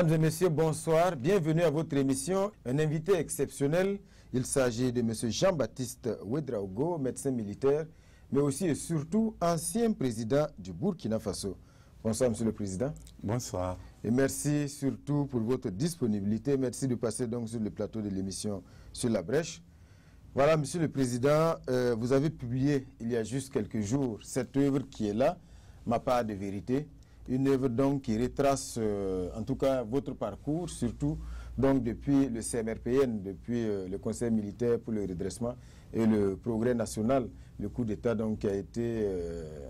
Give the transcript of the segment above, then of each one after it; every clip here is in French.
Mesdames et messieurs, bonsoir. Bienvenue à votre émission. Un invité exceptionnel. Il s'agit de M. Jean-Baptiste Ouedraogo, médecin militaire, mais aussi et surtout ancien président du Burkina Faso. Bonsoir, Monsieur le Président. Bonsoir. Et merci surtout pour votre disponibilité. Merci de passer donc sur le plateau de l'émission Sur la Brèche. Voilà, Monsieur le Président, vous avez publié il y a juste quelques jours cette œuvre qui est là, Ma part de vérité. Une œuvre donc qui retrace en tout cas votre parcours, surtout donc depuis le CMRPN, depuis le Conseil militaire pour le redressement et le progrès national, le coup d'État donc qui a été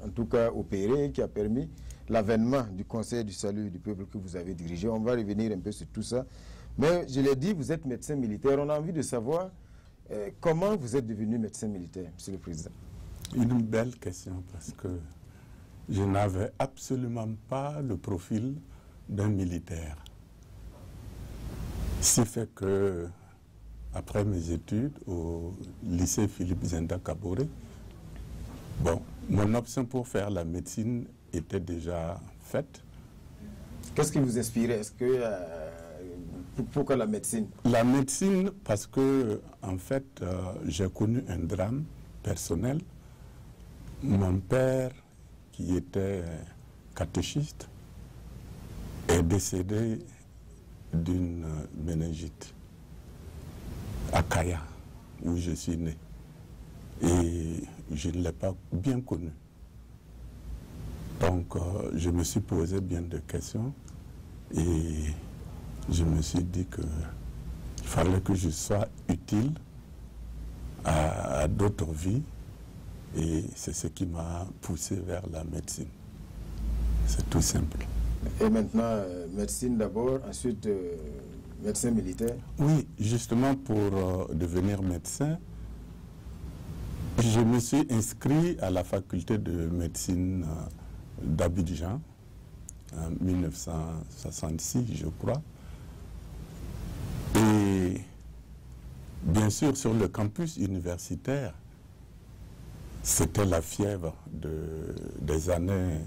en tout cas opéré, qui a permis l'avènement du Conseil du salut du peuple que vous avez dirigé. On va revenir un peu sur tout ça. Mais je l'ai dit, vous êtes médecin militaire. On a envie de savoir comment vous êtes devenu médecin militaire, Monsieur le Président. Une belle question parce que je n'avais absolument pas le profil d'un militaire. Ce fait que, après mes études au lycée Philippe Zenda Kaboré, bon, mon option pour faire la médecine était déjà faite. Qu'est-ce qui vous inspirait? Est-ce que pourquoi la médecine? La médecine parce que, en fait, j'ai connu un drame personnel. Mon père, qui était catéchiste, est décédé d'une méningite à Kaya, où je suis né. Et je ne l'ai pas bien connu. Donc, je me suis posé bien de questions et je me suis dit qu'il fallait que je sois utile à d'autres vies. Et c'est ce qui m'a poussé vers la médecine. C'est tout simple. Et maintenant, médecine d'abord, ensuite médecin militaire? Oui, justement pour devenir médecin, je me suis inscrit à la faculté de médecine d'Abidjan en 1966, je crois. Et bien sûr, sur le campus universitaire, c'était la fièvre des années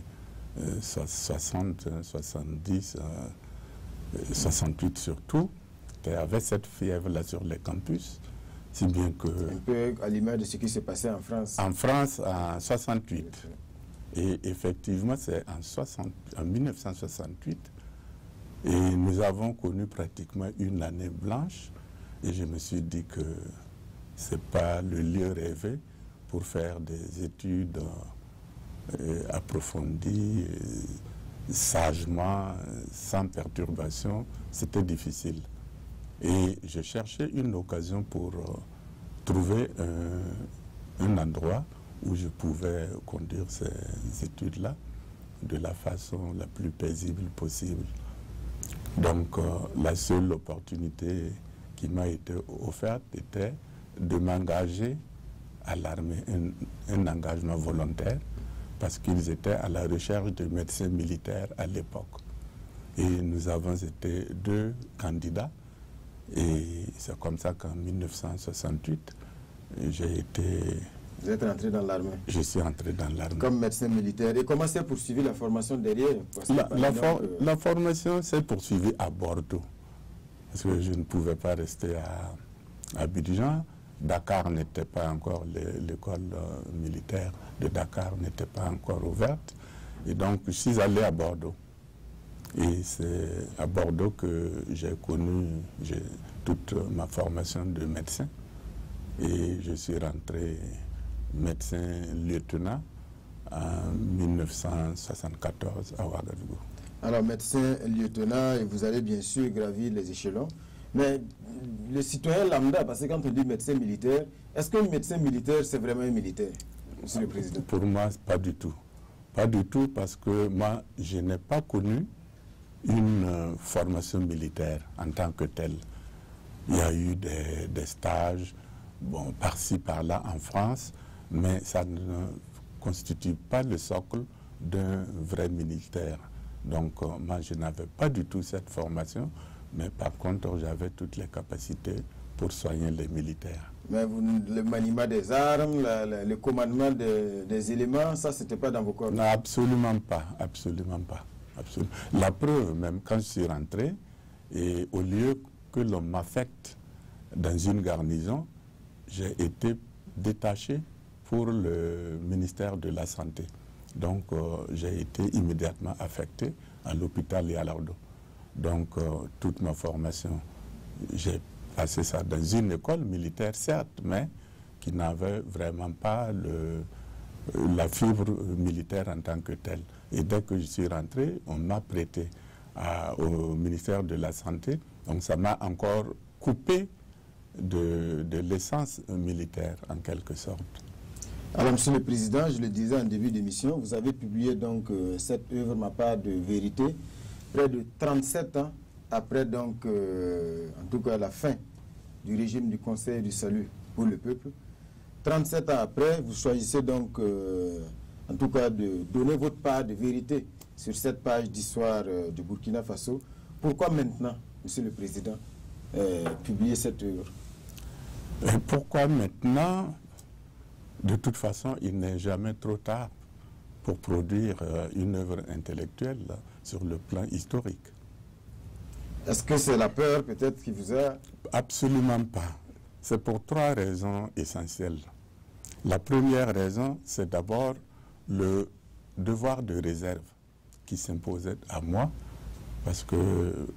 60, 70, 68 surtout. Il y avait cette fièvre-là sur les campus, si bien que... Un peu à l'image de ce qui s'est passé en France. En France, en 68. Et effectivement, c'est en 1968. Et nous avons connu pratiquement une année blanche. Et je me suis dit que ce n'est pas le lieu rêvé pour faire des études approfondies, sagement, sans perturbation. C'était difficile. Et je cherchais une occasion pour trouver un endroit où je pouvais conduire ces études-là de la façon la plus paisible possible. Donc, la seule opportunité qui m'a été offerte était de m'engager à l'armée, un engagement volontaire, parce qu'ils étaient à la recherche de médecins militaires à l'époque. Et nous avons été 2 candidats, et c'est comme ça qu'en 1968, j'ai été... Vous êtes rentré dans l'armée? Je suis entré dans l'armée. Comme médecin militaire. Et comment s'est poursuivie la formation derrière? La formation s'est poursuivie à Bordeaux, parce que je ne pouvais pas rester à Abidjan. Dakar n'était pas encore, l'école militaire de Dakar n'était pas encore ouverte. Et donc, je suis allé à Bordeaux. Et c'est à Bordeaux que j'ai connu toute ma formation de médecin. Et je suis rentré médecin lieutenant en 1974 à Ouagadougou. Alors, médecin lieutenant, et vous allez bien sûr gravir les échelons. Mais le citoyen lambda, parce que quand on dit médecin militaire, est-ce qu'un médecin militaire, c'est vraiment un militaire, Monsieur le Président? Pour moi, pas du tout. Pas du tout, parce que moi, je n'ai pas connu une formation militaire en tant que telle. Il y a eu des stages, bon, par-ci, par-là en France, mais ça ne constitue pas le socle d'un vrai militaire. Donc, moi, je n'avais pas du tout cette formation. Mais par contre, j'avais toutes les capacités pour soigner les militaires. Mais le maniement des armes, le commandement des éléments, ça, c'était pas dans vos corps? Non, absolument pas, absolument pas. Absolument. La preuve, même quand je suis rentré, Et au lieu que l'on m'affecte dans une garnison, j'ai été détaché pour le ministère de la Santé. Donc, j'ai été immédiatement affecté à l'hôpital et à l'Ardo. Donc, toute ma formation, j'ai passé ça dans une école militaire, certes, mais qui n'avait vraiment pas la fibre militaire en tant que telle. Et dès que je suis rentré, on m'a prêté au ministère de la Santé. Donc, ça m'a encore coupé de l'essence militaire, en quelque sorte. Alors, Monsieur le Président, je le disais en début d'émission, vous avez publié donc cette œuvre, Ma part de vérité, près de 37 ans après donc, en tout cas la fin du régime du Conseil du Salut pour le peuple. 37 ans après, vous choisissez donc, en tout cas, de donner votre part de vérité sur cette page d'histoire du Burkina Faso. Pourquoi maintenant, Monsieur le Président, publier cette œuvre? Et pourquoi maintenant? De toute façon, il n'est jamais trop tard pour produire une œuvre intellectuelle sur le plan historique. Est-ce que c'est la peur peut-être qui vous a... Absolument pas. C'est pour 3 raisons essentielles. La première raison, c'est d'abord le devoir de réserve qui s'imposait à moi, parce que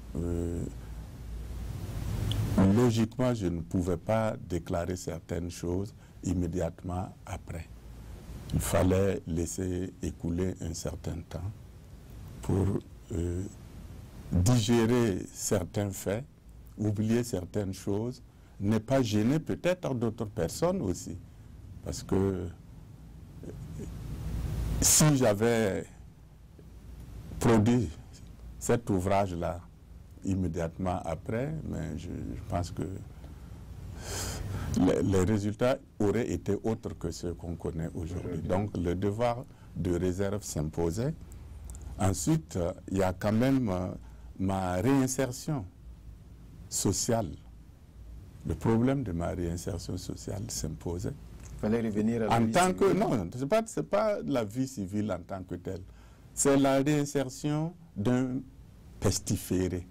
logiquement, je ne pouvais pas déclarer certaines choses immédiatement après. Il fallait laisser écouler un certain temps pour digérer certains faits, oublier certaines choses, ne pas gêner peut-être d'autres personnes aussi. Parce que si j'avais produit cet ouvrage-là immédiatement après, mais je pense que les résultats auraient été autres que ceux qu'on connaît aujourd'hui. Donc le devoir de réserve s'imposait. Ensuite, il y a quand même ma réinsertion sociale. Le problème de ma réinsertion sociale s'imposait. Il fallait revenir à la vie tant civile. que non, c'est pas la vie civile en tant que telle. C'est la réinsertion d'un pestiféré.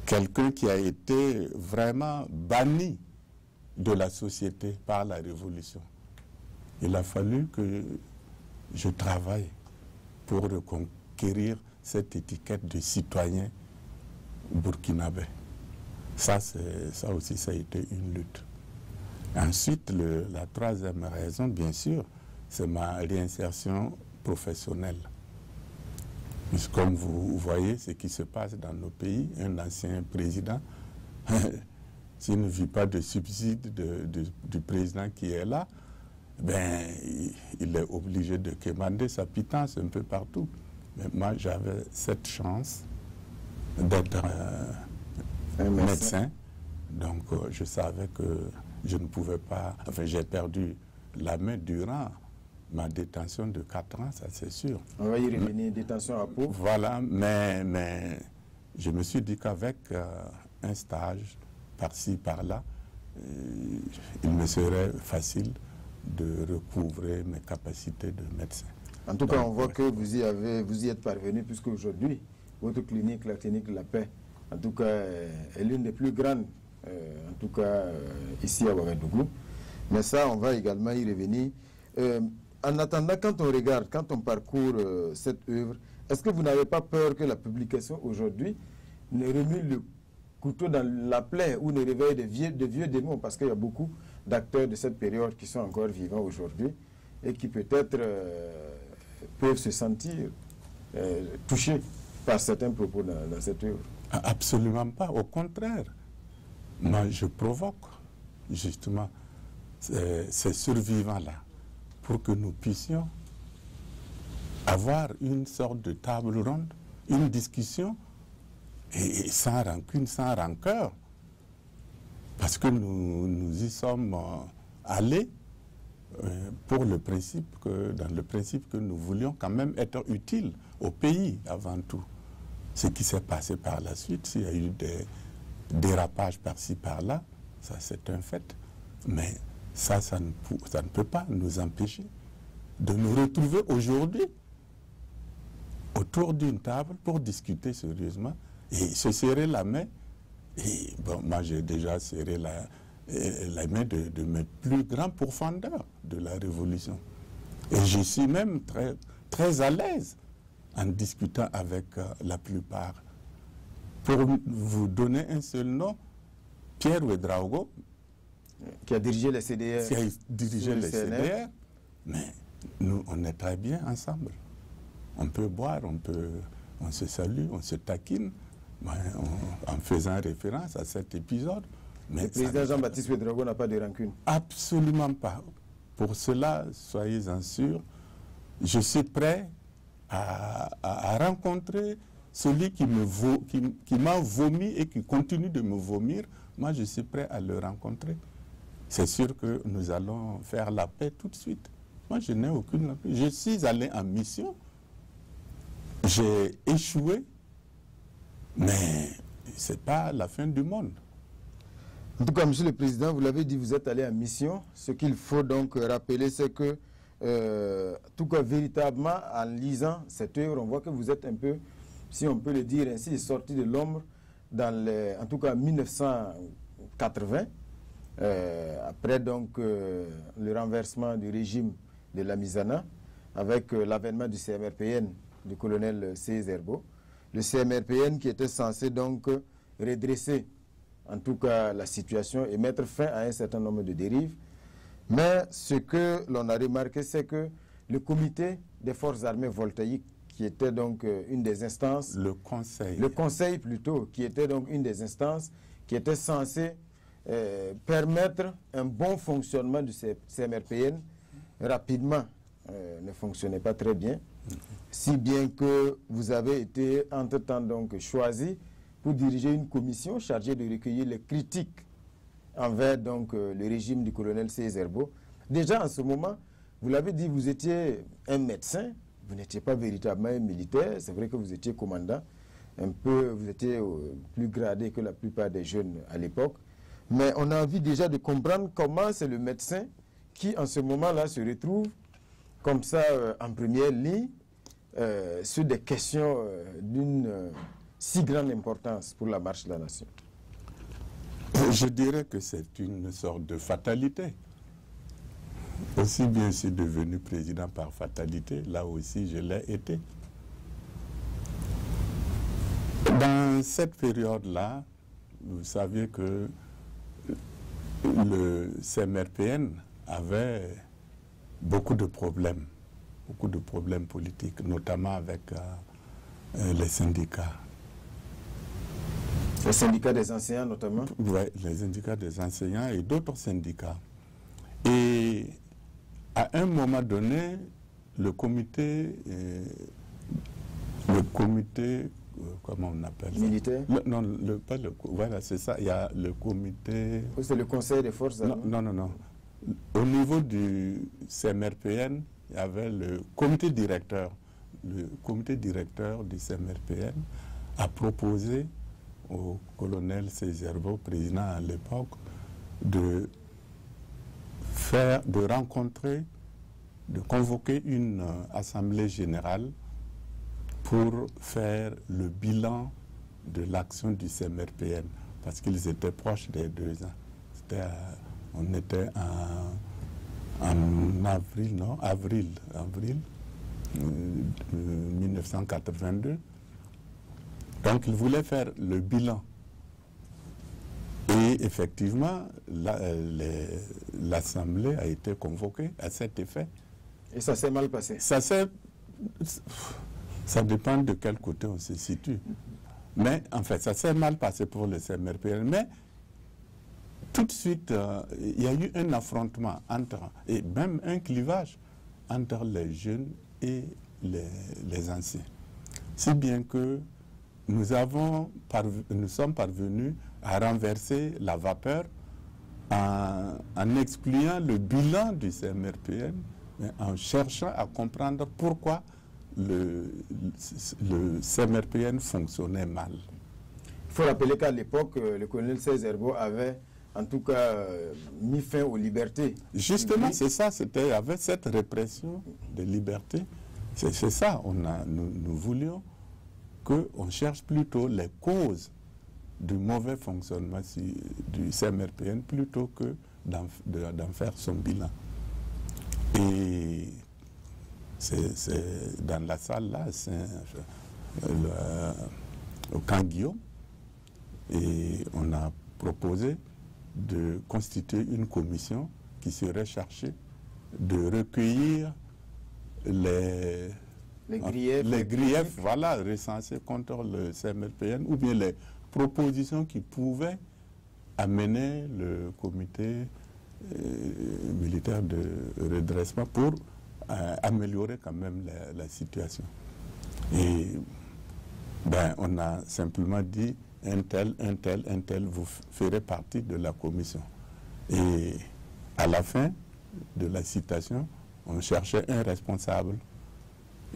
Quelqu'un qui a été vraiment banni de la société par la révolution. Il a fallu que je travaille pour reconquérir cette étiquette de citoyen burkinabé. Ça aussi, ça a été une lutte. Ensuite, la troisième raison, bien sûr, c'est ma réinsertion professionnelle. Comme vous voyez ce qui se passe dans nos pays, un ancien président, s'il ne vit pas de subside du président qui est là, ben, il est obligé de quémander sa pitance un peu partout. Mais moi, j'avais cette chance d'être un médecin. Donc, je savais que je ne pouvais pas... Enfin, j'ai perdu la main durant ma détention de 4 ans, ça c'est sûr. On va y revenir, détention à Pau. Voilà, mais je me suis dit qu'avec un stage par-ci, par-là, il me serait facile de recouvrer mes capacités de médecin. En tout cas, on voit que vous y êtes parvenu, puisque aujourd'hui, votre clinique, la clinique de la paix, en tout cas, est l'une des plus grandes, en tout cas, ici à Ouagadougou. Mais ça, on va également y revenir. En attendant, quand on regarde, quand on parcourt cette œuvre, est-ce que vous n'avez pas peur que la publication aujourd'hui ne remue le couteau dans la plaie ou ne réveille de vieux démons? Parce qu'il y a beaucoup d'acteurs de cette période qui sont encore vivants aujourd'hui et qui peut-être peuvent se sentir touchés par certains propos dans cette œuvre. Absolument pas, au contraire. Moi, je provoque justement ces survivants-là pour que nous puissions avoir une sorte de table ronde, une discussion, et sans rancune, sans rancœur. Parce que nous y sommes allés pour le principe dans le principe que nous voulions quand même être utiles au pays avant tout. Ce qui s'est passé par la suite, s'il y a eu des dérapages par-ci, par-là, ça c'est un fait. Mais ça ne peut pas nous empêcher de nous retrouver aujourd'hui autour d'une table pour discuter sérieusement et se serrer la main. Et bon, moi, j'ai déjà serré la main de mes plus grands pourfendeurs de la Révolution. Et je suis même très, très à l'aise en discutant avec la plupart. Pour vous donner un seul nom, Pierre Ouédraogo, qui a dirigé les CDR. Qui a dirigé les CDR. Mais nous, on est très bien ensemble. On peut boire, on se salue, on se taquine, en faisant référence à cet épisode. Mais le président Jean-Baptiste Ouédraogo n'a pas de rancune? Absolument pas. Pour cela, soyez-en sûrs, je suis prêt à rencontrer celui qui m'a vomi et qui continue de me vomir. Moi, je suis prêt à le rencontrer. C'est sûr que nous allons faire la paix tout de suite. Moi, je n'ai aucune... Je suis allé en mission. J'ai échoué. Mais ce n'est pas la fin du monde. En tout cas, Monsieur le Président, vous l'avez dit, vous êtes allé en mission. Ce qu'il faut donc rappeler, c'est que, en tout cas, véritablement, en lisant cette œuvre, on voit que vous êtes un peu, si on peut le dire ainsi, sorti de l'ombre dans les, en tout cas, 1980. Après donc le renversement du régime de la Lamizana, avec l'avènement du CMRPN du colonel C. Zerbo, le CMRPN qui était censé donc redresser en tout cas la situation et mettre fin à un certain nombre de dérives. Mais ce que l'on a remarqué, c'est que le comité des forces armées voltaïques, qui était donc une des instances... Le conseil. Le conseil plutôt, qui était donc une des instances qui était censée permettre un bon fonctionnement du CMRPN, rapidement ne fonctionnait pas très bien, si bien que vous avez été entre-temps donc choisi pour diriger une commission chargée de recueillir les critiques envers donc le régime du colonel C. Zerbo. Déjà en ce moment, vous l'avez dit, vous étiez un médecin, vous n'étiez pas véritablement un militaire, c'est vrai que vous étiez commandant, un peu, vous étiez plus gradé que la plupart des jeunes à l'époque. Mais on a envie déjà de comprendre comment c'est le médecin qui, en ce moment-là, se retrouve comme ça en première ligne sur des questions d'une si grande importance pour la marche de la nation. Je dirais que c'est une sorte de fatalité. Aussi bien je suis devenu président par fatalité, là aussi je l'ai été. Dans cette période-là, vous saviez que le CMRPN avait beaucoup de problèmes politiques, notamment avec les syndicats. Les syndicats des enseignants notamment? Oui, les syndicats des enseignants et d'autres syndicats. Et à un moment donné, le comité comment on appelle ça? Militaire? Non, pas le... Voilà, c'est ça. Il y a le comité... C'est le conseil des forces armées? Non. Au niveau du CMRPN, il y avait le comité directeur. Le comité directeur du CMRPN a proposé au colonel C. Zerbo, président à l'époque, de convoquer une assemblée générale pour faire le bilan de l'action du CMRPN, parce qu'ils étaient proches des 2 ans. On était en avril 1982. Donc ils voulaient faire le bilan. Et effectivement, l'Assemblée a été convoquée à cet effet. Et ça s'est mal passé? Ça dépend de quel côté on se situe. Mais en fait, ça s'est mal passé pour le CMRPN. Mais tout de suite, il y a eu un affrontement et même un clivage entre les jeunes et les anciens. Si bien que nous sommes parvenus à renverser la vapeur en excluant le bilan du CMRPN, en cherchant à comprendre pourquoi le CMRPN fonctionnait mal. Il faut rappeler qu'à l'époque, le colonel C. Zerbo avait en tout cas mis fin aux libertés. Justement, c'est ça, c'était avec cette répression des libertés. C'est ça, nous voulions qu'on cherche plutôt les causes du mauvais fonctionnement du CMRPN plutôt que d'en faire son bilan. Et c'est dans la salle là, au camp Guillaume, et on a proposé de constituer une commission qui serait chargée de recueillir les griefs, voilà, recensés contre le CMRPN, ou bien les propositions qui pouvaient amener le comité militaire de redressement pour améliorer quand même la situation. Et ben, on a simplement dit un tel, vous ferez partie de la commission. Et à la fin de la citation, on cherchait un responsable.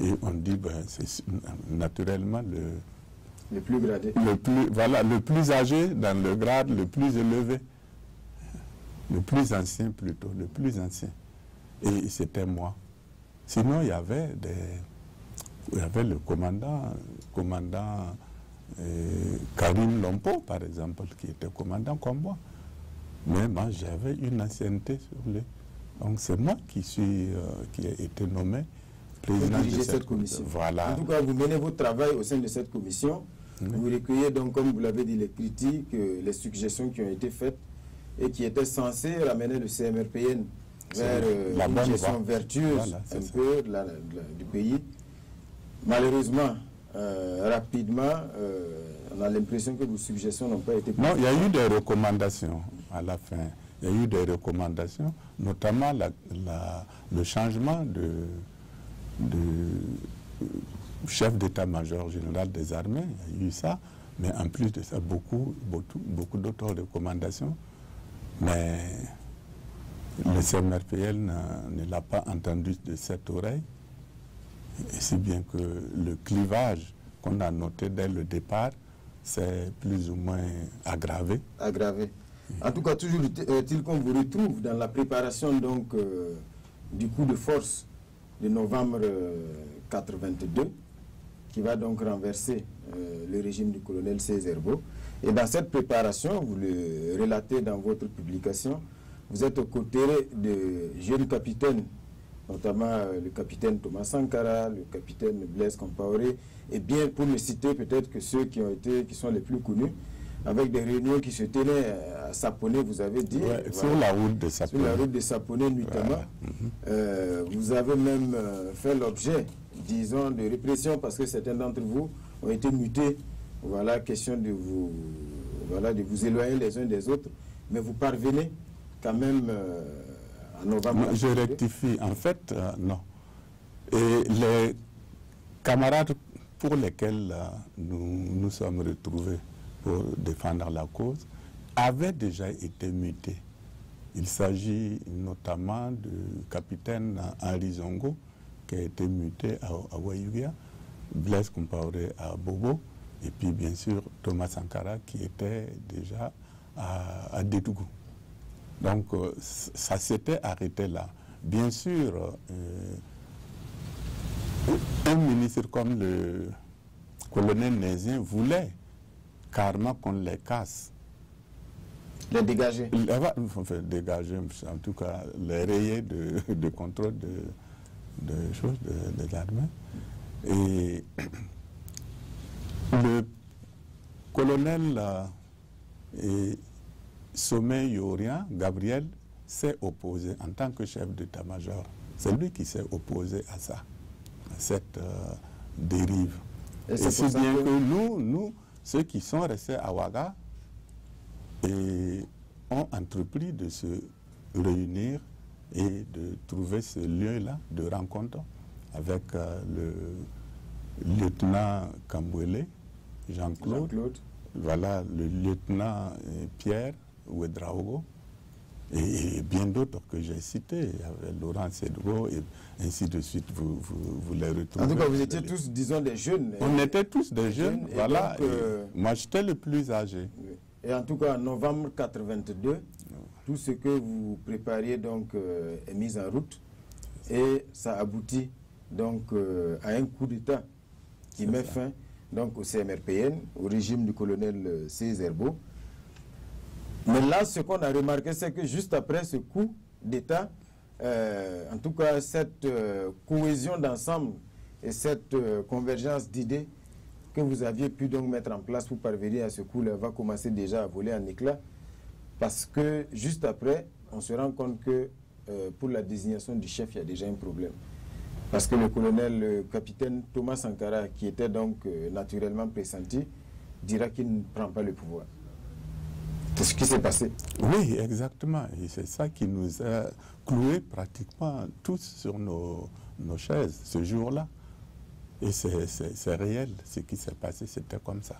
Et on dit, ben, c'est naturellement le plus gradé. Le plus âgé dans le grade le plus élevé. Le plus ancien plutôt, le plus ancien. Et c'était moi. Sinon, il y avait le commandant Karim Lompo, par exemple, qui était commandant comme moi. Mais moi, j'avais une ancienneté sur les... Donc, c'est moi qui ai été nommé président de cette commission. Voilà. En tout cas, vous menez votre travail au sein de cette commission. Oui. Vous recueillez donc, comme vous l'avez dit, les critiques, les suggestions qui ont été faites et qui étaient censées ramener le CMRPN vers une gestion vertueuse du pays. Malheureusement, rapidement, on a l'impression que vos suggestions n'ont pas été prises. Non, il y a eu des recommandations à la fin. Il y a eu des recommandations, notamment le changement de chef d'état-major général des armées. Il y a eu ça, mais en plus de ça, beaucoup d'autres recommandations. Mais le CMRPN ne l'a pas entendu de cette oreille. Et si bien que le clivage qu'on a noté dès le départ s'est plus ou moins aggravé. En tout cas, toujours est-il qu'on vous retrouve dans la préparation donc, du coup de force de novembre 82, qui va donc renverser le régime du colonel Césaire-Beau. Et dans cette préparation, vous le relatez dans votre publication, vous êtes aux côtés de jeunes capitaines, notamment le capitaine Thomas Sankara, le capitaine Blaise Compaoré, et bien pour ne citer peut-être que ceux qui sont les plus connus, avec des réunions qui se tenaient à Saponné, vous avez dit. Ouais, voilà, sur la route de Saponné. Sur la route de Saponné, notamment. Voilà. Vous avez même fait l'objet, disons, de répression parce que certains d'entre vous ont été mutés. Voilà, question de vous éloigner les uns des autres. Mais vous parvenez quand même en novembre. Je rectifie. En fait, non. Et les camarades pour lesquels nous nous sommes retrouvés pour défendre la cause, avaient déjà été mutés. Il s'agit notamment du capitaine Henri Zongo, qui a été muté à Wayugia, Blaise Compaoré à Bobo, et puis bien sûr Thomas Sankara qui était déjà à Dédougou. Donc ça s'était arrêté là. Bien sûr, un ministre comme le colonel Nézien voulait carrément qu'on les casse. Les dégager. Enfin, dégager, en tout cas, les rayer de contrôle des armées. Et le colonel Sommet Yorien, Gabriel, s'est opposé en tant que chef d'état-major. C'est lui qui s'est opposé à ça, à cette dérive. Et si bien que nous, ceux qui sont restés à Ouaga ont entrepris de se réunir et de trouver ce lieu-là de rencontre avec le lieutenant Kambouélé, Jean-Claude, voilà, le lieutenant Pierre Ouedraogo, et bien d'autres que j'ai cités, Laurent Cédro, et ainsi de suite, vous les retrouvez. En tout cas, vous étiez tous, disons, des jeunes. On était tous des jeunes, voilà. Donc, moi, j'étais le plus âgé. Et en tout cas, en novembre 82, tout ce que vous prépariez donc, est mis en route, et ça aboutit donc à un coup d'État qui met fin. donc au CMRPN, au régime du colonel Césaire-Beau. Mais là, ce qu'on a remarqué, c'est que juste après ce coup d'État, en tout cas cette cohésion d'ensemble et cette convergence d'idées que vous aviez pu donc mettre en place pour parvenir à ce coup-là va commencer déjà à voler en éclats, parce que juste après, on se rend compte que pour la désignation du chef, il y a déjà un problème. Parce que le colonel, le capitaine Thomas Sankara, qui était donc naturellement pressenti, dira qu'il ne prend pas le pouvoir. C'est ce qui s'est passé. Oui, exactement. Et c'est ça qui nous a cloués pratiquement tous sur nos chaises ce jour-là. Et c'est réel. Ce qui s'est passé, c'était comme ça.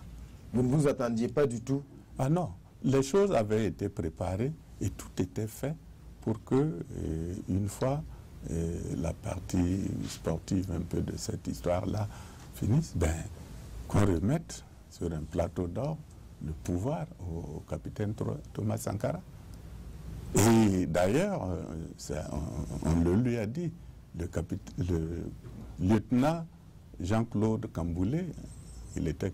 Vous ne vous attendiez pas du tout? Ah non. Les choses avaient été préparées et tout était fait pour que, une fois la partie sportive un peu de cette histoire-là finisse, qu'on remette sur un plateau d'or le pouvoir au capitaine Thomas Sankara. Et d'ailleurs, on le lui a dit, le lieutenant Jean-Claude Camboulé, il était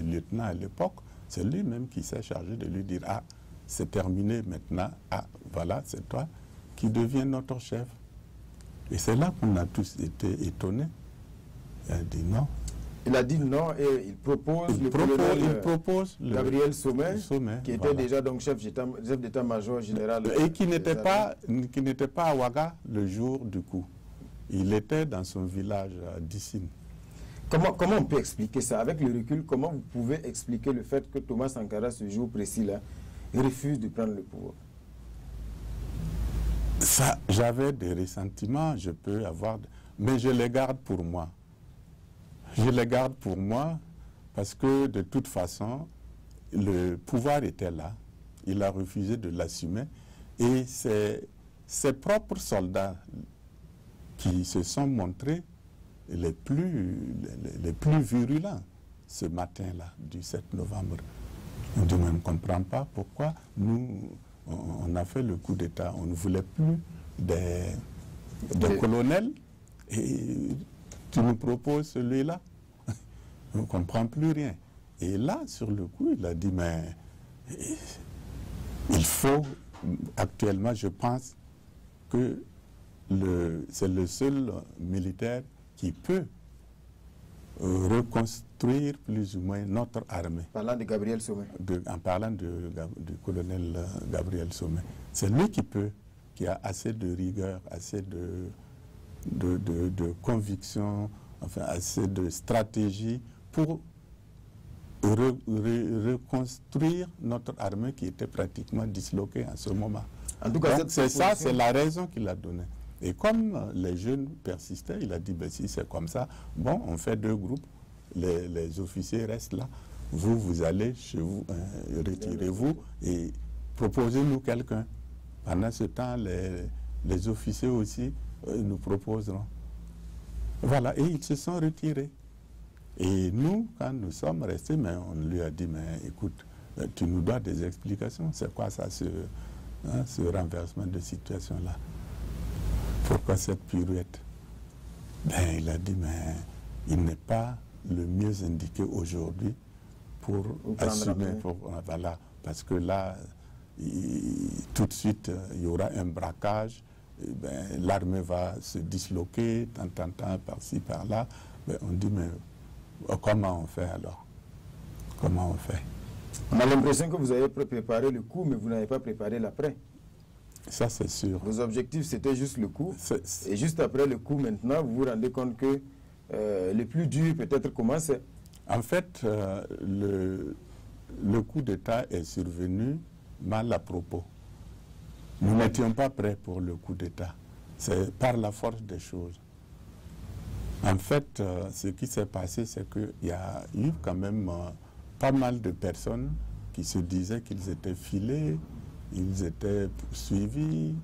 lieutenant à l'époque, c'est lui-même qui s'est chargé de lui dire « Ah, c'est terminé maintenant, ah, voilà, c'est toi qui deviens notre chef ». Et c'est là qu'on a tous été étonnés. Il a dit non. Il a dit non et il propose Gabriel Sommet, qui était déjà donc chef d'état-major général. Et qui n'était pas à Ouaga le jour du coup. Il était dans son village à Dissine. Comment on peut expliquer ça? Avec le recul, comment vous pouvez expliquer le fait que Thomas Sankara, ce jour précis-là, refuse de prendre le pouvoir? Ça, j'avais des ressentiments, je peux avoir, mais je les garde pour moi. Je les garde pour moi parce que de toute façon, le pouvoir était là. Il a refusé de l'assumer et c'est ses propres soldats qui se sont montrés les plus virulents ce matin-là, du 7 novembre. On dit, on ne comprend pas pourquoi nous, on a fait le coup d'État. On ne voulait plus des colonels et tu nous proposes celui-là. On ne comprend plus rien. Et là, sur le coup, il a dit, mais il faut, actuellement, je pense que c'est le seul militaire qui peut reconstruire plus ou moins notre armée. Parlant de Gabriel Sommet. En parlant du colonel Gabriel Sommet. C'est lui qui peut, qui a assez de rigueur, assez de conviction, enfin assez de stratégie pour reconstruire notre armée qui était pratiquement disloquée en ce moment. En tout cas, c'est ça, c'est la raison qu'il a donnée. Et comme les jeunes persistaient, il a dit, ben, si c'est comme ça, bon, on fait deux groupes, les officiers restent là, vous allez chez vous, retirez-vous et proposez-nous quelqu'un. Pendant ce temps, les officiers aussi nous proposeront. Voilà, et ils se sont retirés. Et nous, quand nous sommes restés, mais on lui a dit, mais écoute, tu nous dois des explications. C'est quoi ça, ce renversement de situation-là? Pourquoi cette pirouette? Ben, il a dit, mais il n'est pas le mieux indiqué aujourd'hui pour assumer. Voilà, parce que là, tout de suite, il y aura un braquage. Ben, l'armée va se disloquer, tant, par-ci, par-là. Ben, on dit, mais comment on fait alors? Comment on fait? On a l'impression que vous avez préparé le coup, mais vous n'avez pas préparé l'après. Ça, c'est sûr. Vos objectifs, c'était juste le coup. Et juste après le coup, maintenant, vous vous rendez compte que le plus dur peut-être commence. En fait, le coup d'État est survenu mal à propos. Nous n'étions pas prêts pour le coup d'État. C'est par la force des choses. En fait, ce qui s'est passé, c'est qu'il y a eu quand même pas mal de personnes qui se disaient qu'ils étaient filés, ils étaient poursuivis,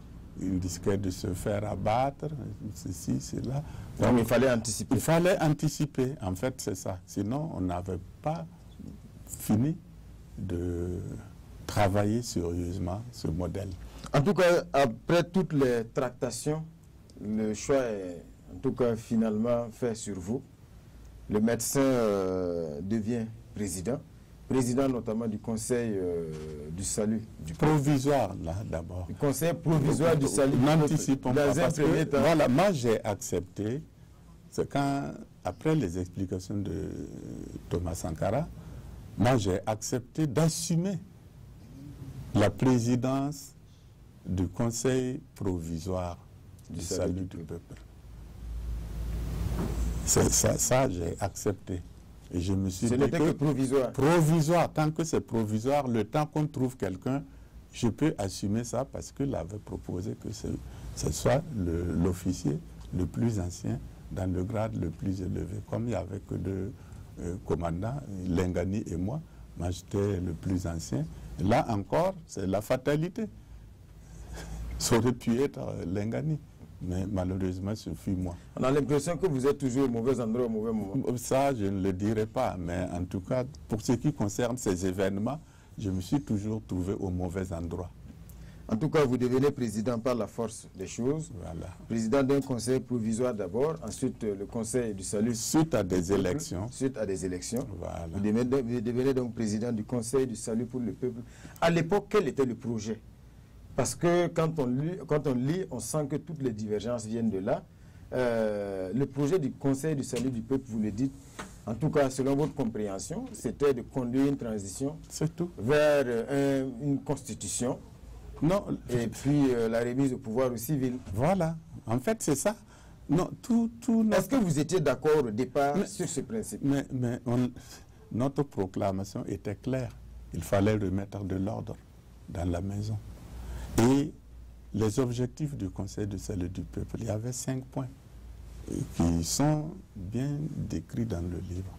ils risquaient de se faire abattre, ceci, cela. Donc il fallait anticiper. Il fallait anticiper, en fait, c'est ça. Sinon, on n'avait pas fini de travailler sérieusement ce modèle. En tout cas, après toutes les tractations, le choix est en tout cas finalement fait sur vous. le médecin devient président notamment du Conseil du salut du peuple. Provisoire, là, d'abord. Le Conseil provisoire du salut du peuple. N'anticipons pas, parce que, voilà, moi j'ai accepté, c'est quand, après les explications de Thomas Sankara, moi j'ai accepté d'assumer la présidence du Conseil provisoire du salut du peuple. Ça j'ai accepté. Et je me suis dit que provisoire. Provisoire, tant que c'est provisoire, le temps qu'on trouve quelqu'un, je peux assumer ça parce qu'il avait proposé que ce soit l'officier le plus ancien dans le grade le plus élevé. Comme il n'y avait que deux commandants, Lengani et moi j'étais le plus ancien. Là encore, c'est la fatalité. Ça aurait pu être Lengani. Mais malheureusement, ce fut moi. On a l'impression que vous êtes toujours au mauvais endroit, au mauvais moment. Ça, je ne le dirai pas. Mais en tout cas, pour ce qui concerne ces événements, je me suis toujours trouvé au mauvais endroit. En tout cas, vous devenez président par la force des choses. Voilà. Président d'un conseil provisoire d'abord, ensuite le conseil du salut. Suite à des élections. Suite à des élections. Voilà. Vous devenez donc président du conseil du salut pour le peuple. À l'époque, quel était le projet ? Parce que quand on lit, on sent que toutes les divergences viennent de là. Le projet du Conseil du salut du peuple, vous le dites, en tout cas selon votre compréhension, c'était de conduire une transition vers une constitution. Non. Et puis la remise au pouvoir au civil. Voilà. En fait, c'est ça. Non, Est-ce que vous étiez d'accord au départ sur ce principe? Mais notre proclamation était claire. Il fallait remettre de l'ordre dans la maison. Et les objectifs du Conseil de salut du peuple, il y avait 5 points qui sont bien décrits dans le livre,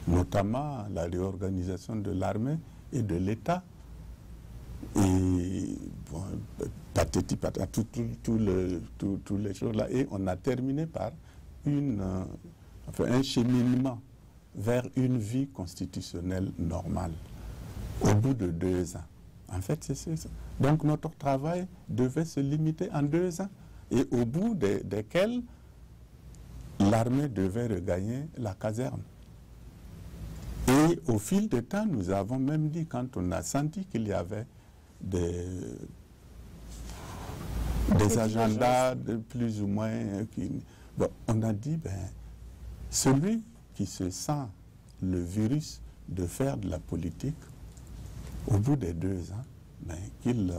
notamment la réorganisation de l'armée et de l'État, et bon, toutes les choses là. Et on a terminé par un cheminement vers une vie constitutionnelle normale au bout de 2 ans. En fait, c'est ça. Donc notre travail devait se limiter en 2 ans, et au bout desquels l'armée devait regagner la caserne. Et au fil du temps, nous avons même dit, quand on a senti qu'il y avait des agendas de plus ou moins... on a dit, celui qui se sent le virus de faire de la politique, au bout des 2 ans, qu'il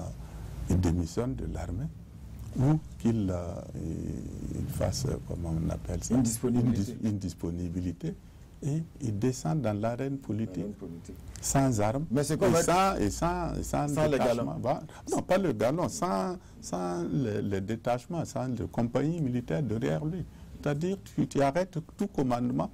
démissionne de l'armée ou qu'il fasse, comment on appelle ça, une disponibilité, et il descend dans l'arène politique, sans armes, mais c'est sans les galons. Non, pas le galon, sans le détachement, sans les compagnies militaires derrière lui. C'est-à-dire, tu arrêtes tout commandement,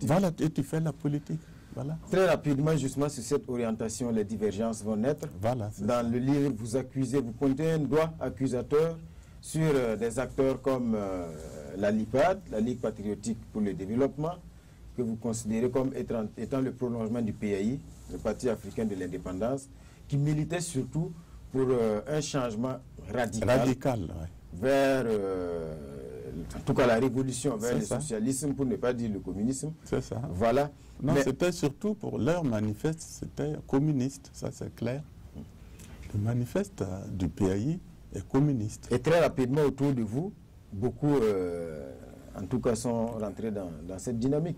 voilà, et tu fais la politique. Voilà. Très rapidement, justement, sur cette orientation, les divergences vont naître. Voilà, dans le livre, vous pointez un doigt accusateur sur des acteurs comme la LIPAD, la Ligue patriotique pour le développement, que vous considérez comme étant le prolongement du PAI, le Parti africain de l'indépendance, qui militait surtout pour un changement radical vers, en tout cas, la révolution vers le socialisme, pour ne pas dire le communisme. C'est ça. Voilà. Non, c'était surtout pour leur manifeste, c'était communiste, ça c'est clair. Le manifeste du PAI est communiste. Et très rapidement, autour de vous, beaucoup, en tout cas, sont rentrés dans cette dynamique.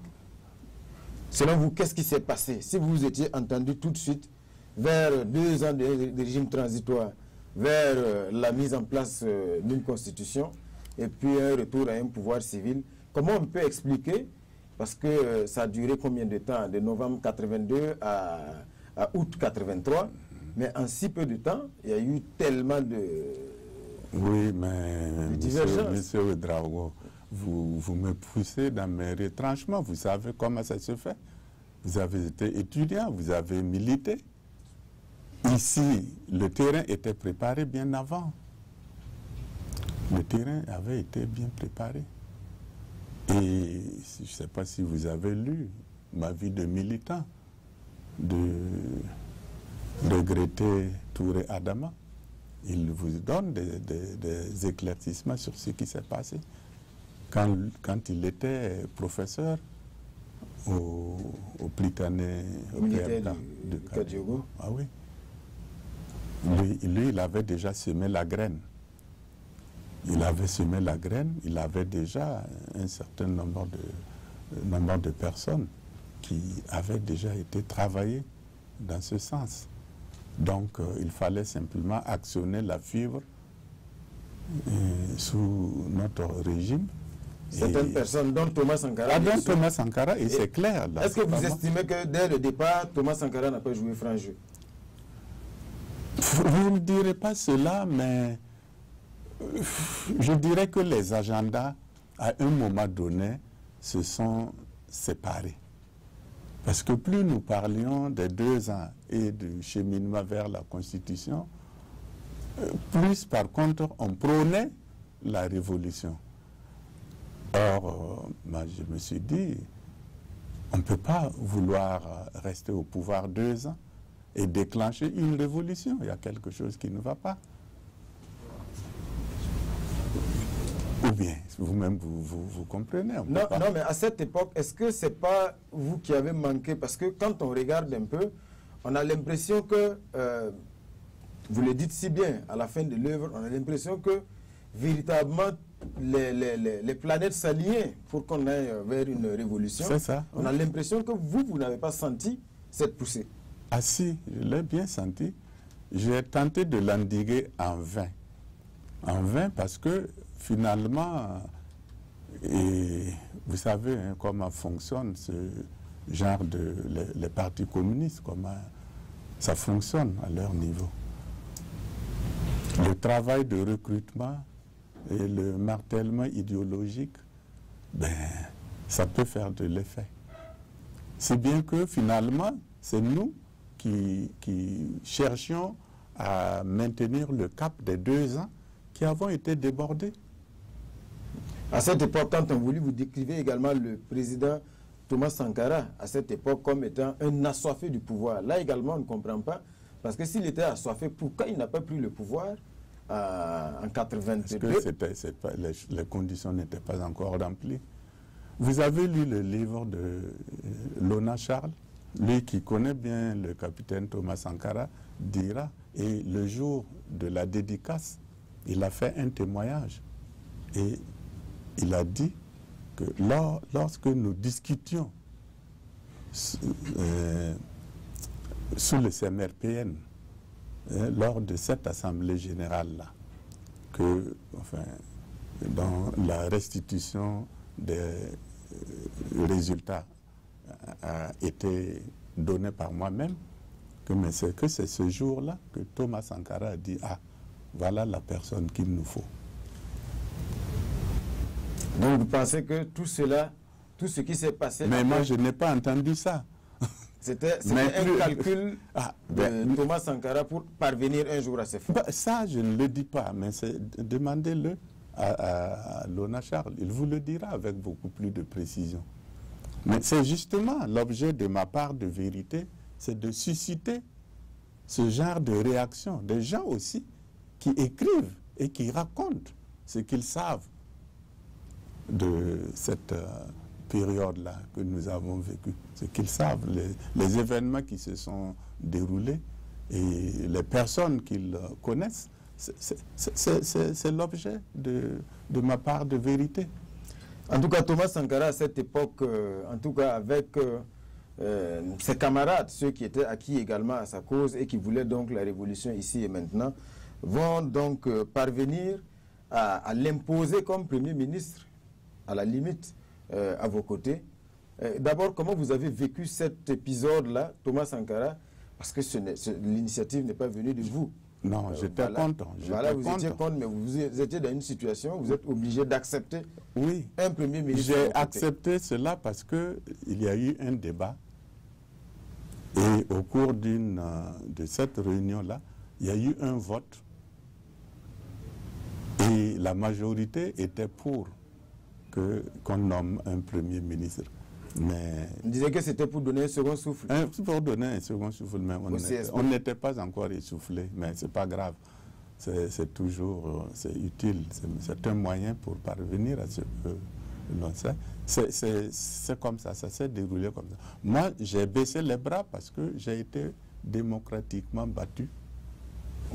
Selon vous, qu'est-ce qui s'est passé? Si vous étiez entendu tout de suite vers 2 ans de régime transitoire, vers la mise en place d'une constitution, et puis un retour à un pouvoir civil, comment on peut expliquer, parce que ça a duré combien de temps, de novembre 82 à août 83, mais en si peu de temps, il y a eu tellement de... Oui, mais monsieur Ouedraogo, vous me poussez dans mes retranchements. Vous savez comment ça se fait. Vous avez été étudiant, vous avez milité. Ici, le terrain était préparé bien avant. Le terrain avait été bien préparé. Et je ne sais pas si vous avez lu ma vie de militant, de regretter Touré Adama. Il vous donne des éclaircissements sur ce qui s'est passé. quand il était professeur au Plitané, au militaire de Kadiogo. Ah oui. Lui, il avait déjà semé la graine. Il avait semé la graine, il avait déjà un certain nombre de personnes qui avaient déjà été travaillées dans ce sens. Donc, il fallait simplement actionner la fibre sous notre régime. Certaines personnes, dont Thomas Sankara. Ah, dont Thomas Sankara, et c'est clair. Est-ce que vous estimez que dès le départ, Thomas Sankara n'a pas joué franc jeu? Je ne dirais pas cela, mais je dirais que les agendas, à un moment donné, se sont séparés. Parce que plus nous parlions des 2 ans et du cheminement vers la Constitution, plus par contre on prônait la révolution. Or, je me suis dit, on ne peut pas vouloir rester au pouvoir 2 ans et déclencher une révolution. Il y a quelque chose qui ne va pas. Ou bien, vous-même, vous comprenez. Non, mais à cette époque, est-ce que ce n'est pas vous qui avez manqué? Parce que quand on regarde un peu, on a l'impression que, vous le dites si bien, à la fin de l'œuvre, on a l'impression que, véritablement, les planètes s'alignent pour qu'on aille vers une révolution. C'est ça. On a l'impression que vous n'avez pas senti cette poussée. Ah si, je l'ai bien senti. J'ai tenté de l'endiguer en vain. En vain parce que finalement, et vous savez hein, comment fonctionne ce genre de les partis communistes, comment ça fonctionne à leur niveau. Le travail de recrutement et le martèlement idéologique, ben, ça peut faire de l'effet. C'est bien que finalement, c'est nous qui cherchions à maintenir le cap des 2 ans qui avons été débordés. À cette époque, quand on voulait, vous décrivez également le président Thomas Sankara, à cette époque, comme étant un assoiffé du pouvoir. Là également, on ne comprend pas, parce que s'il était assoiffé, pourquoi il n'a pas pris le pouvoir en 82? Parce que les conditions n'étaient pas encore remplies. Vous avez lu le livre de Lona Charles, lui qui connaît bien le capitaine Thomas Sankara, dira, et le jour de la dédicace, il a fait un témoignage. Et il a dit que lorsque nous discutions sous le CMRPN, lors de cette assemblée générale-là, que, enfin, dans la restitution des résultats a été donnée par moi-même, que c'est ce jour-là que Thomas Sankara a dit, ah, voilà la personne qu'il nous faut. Donc vous pensez que tout cela, tout ce qui s'est passé... Mais moi je n'ai pas entendu ça. C'était un calcul de Thomas Sankara pour parvenir un jour à ses fins. Ça, je ne le dis pas, mais demandez-le à Lona Charles. Il vous le dira avec beaucoup plus de précision. Mais c'est justement l'objet de ma part de vérité, c'est de susciter ce genre de réaction. Des gens aussi qui écrivent et qui racontent ce qu'ils savent de cette période-là que nous avons vécue. Ce qu'ils savent, les événements qui se sont déroulés et les personnes qu'ils connaissent, c'est l'objet de ma part de vérité. En tout cas, Thomas Sankara, à cette époque, en tout cas avec ses camarades, ceux qui étaient acquis également à sa cause et qui voulaient donc la révolution ici et maintenant, vont donc parvenir à l'imposer comme Premier ministre, à la limite, à vos côtés. D'abord, comment vous avez vécu cet épisode-là, Thomas Sankara? Parce que l'initiative n'est pas venue de vous. Non, j'étais content. Voilà, vous étiez content, mais vous étiez dans une situation où vous êtes obligé d'accepter un Premier ministre. J'ai accepté cela parce qu'il y a eu un débat. Et au cours de cette réunion-là, il y a eu un vote. Et la majorité était pour qu'on nomme un Premier ministre. Mais on disait que c'était pour donner un second souffle. Pour donner un second souffle, mais on n'était pas encore essoufflé, mais ce n'est pas grave. C'est toujours utile. C'est un moyen pour parvenir l'on sait. C'est comme ça s'est déroulé comme ça. Moi, j'ai baissé les bras parce que j'ai été démocratiquement battu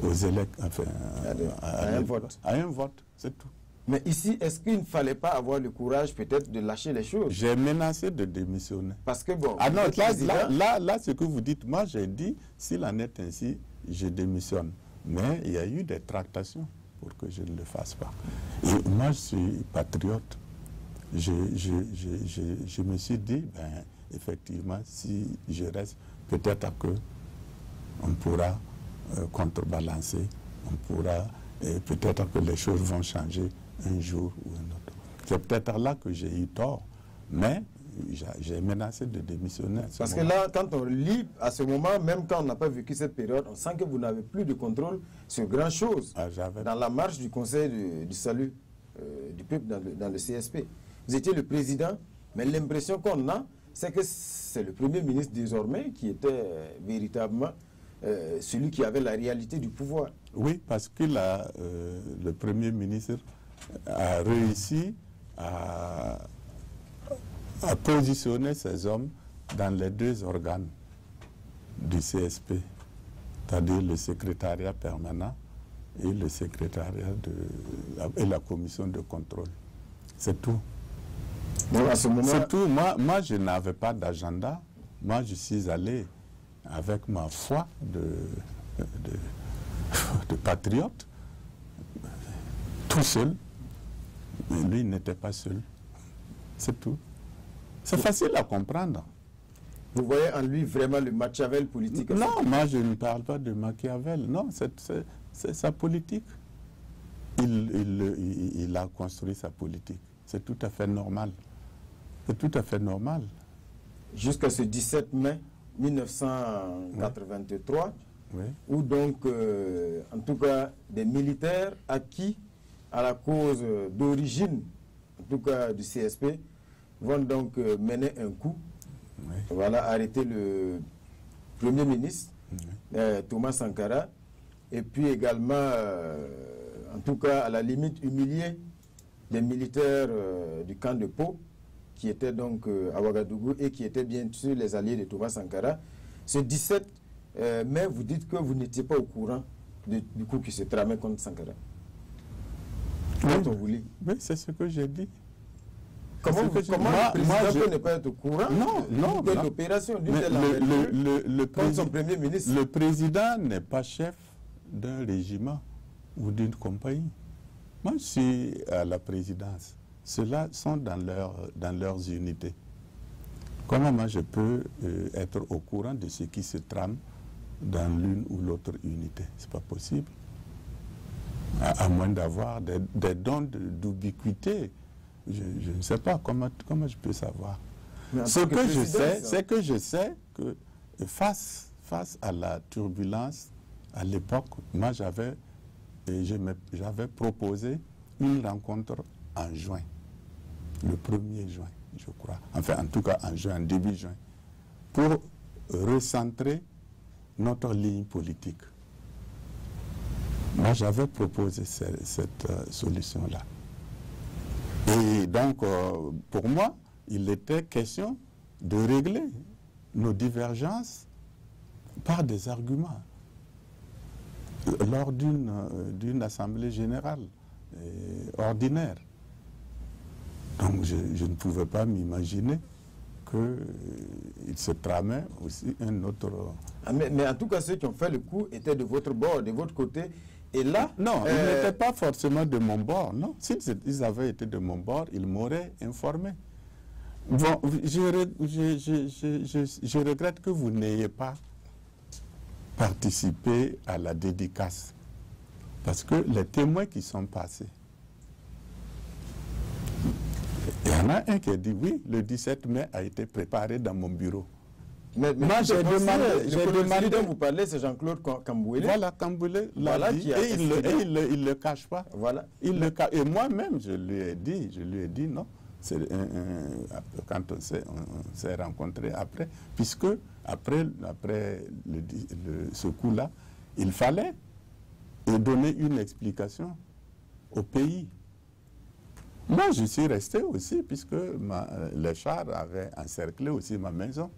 aux élections, enfin, à un vote. À un vote, c'est tout. Mais ici, est-ce qu'il ne fallait pas avoir le courage peut-être de lâcher les choses? J'ai menacé de démissionner. Parce que bon... Ah non, là, ce que vous dites, moi j'ai dit, s'il en est ainsi, je démissionne. Mais il y a eu des tractations pour que je ne le fasse pas. Et moi, je suis patriote. Je me suis dit, ben, effectivement, si je reste, peut-être qu'on pourra contrebalancer, on pourra, peut-être que les choses vont changer un jour ou un autre. C'est peut-être là que j'ai eu tort, mais j'ai menacé de démissionner. Parce que là, quand on lit, à ce moment, même quand on n'a pas vécu cette période, on sent que vous n'avez plus de contrôle sur grand chose. Dans la marche du Conseil du salut du peuple dans le CSP. Vous étiez le président, mais l'impression qu'on a, c'est que c'est le Premier ministre désormais qui était véritablement celui qui avait la réalité du pouvoir. Oui, parce que le Premier ministre a réussi à positionner ces hommes dans les deux organes du CSP, c'est-à-dire le secrétariat permanent et le secrétariat et la commission de contrôle. C'est tout. Donc à ce moment... C'est tout. Moi, je n'avais pas d'agenda. Moi, je suis allé avec ma foi de patriote, tout seul. Mais lui, il n'était pas seul. C'est tout. C'est facile à comprendre. Vous voyez en lui vraiment le Machiavel politique? Non, moi je ne parle pas de Machiavel. Non, c'est sa politique. Il a construit sa politique. C'est tout à fait normal. C'est tout à fait normal. Jusqu'à ce 17 mai 1983, oui. Où donc, en tout cas, des militaires acquis à la cause d'origine, en tout cas du CSP, vont donc mener un coup, oui. Voilà, arrêter le Premier ministre, oui. Thomas Sankara, et puis également, en tout cas, à la limite, humilier des militaires du camp de Pau, qui étaient donc à Ouagadougou et qui étaient bien sûr les alliés de Thomas Sankara. Ce 17 mai, vous dites que vous n'étiez pas au courant du coup qui se tramait contre Sankara. Quand on vous lit. Oui, c'est ce que j'ai dit. Comment le président ne pas être au courant de l'opération contre son premier ministre? Le président n'est pas chef d'un régiment ou d'une compagnie. Moi, je suis à la présidence. Ceux-là sont dans leurs unités. Comment moi je peux être au courant de ce qui se trame dans l'une ou l'autre unité? C'est pas possible. À moins d'avoir des dons d'ubiquité. Je ne sais pas comment je peux savoir. Ce que je sais, c'est que je sais que face à la turbulence, à l'époque, moi j'avais proposé une rencontre en juin, le 1er juin, je crois. Enfin, en tout cas, en juin, début juin, pour recentrer notre ligne politique. Moi, j'avais proposé cette solution-là. Et donc, pour moi, il était question de régler nos divergences par des arguments lors d'une assemblée générale ordinaire. Donc, je ne pouvais pas m'imaginer qu'il se tramait aussi un autre... Mais en tout cas, ceux qui ont fait le coup étaient de votre bord, de votre côté. Et là... Non, ils n'étaient pas forcément de mon bord, non. S'ils avaient été de mon bord, ils m'auraient informé. Bon, je regrette que vous n'ayez pas participé à la dédicace. Parce que les témoins qui sont passés, il y en a un qui a dit oui, le 17 mai a été préparé dans mon bureau. Mais moi, j'ai demandé dont vous parlez, c'est Jean-Claude Kambouélé. Voilà, Kambouélé l'a dit, et il ne le cache pas. Voilà. Et moi-même, je lui ai dit non. Quand on s'est rencontrés après, puisque après ce coup-là, il fallait donner une explication au pays. Moi, je suis resté aussi, puisque les chars avaient encerclé aussi ma maison.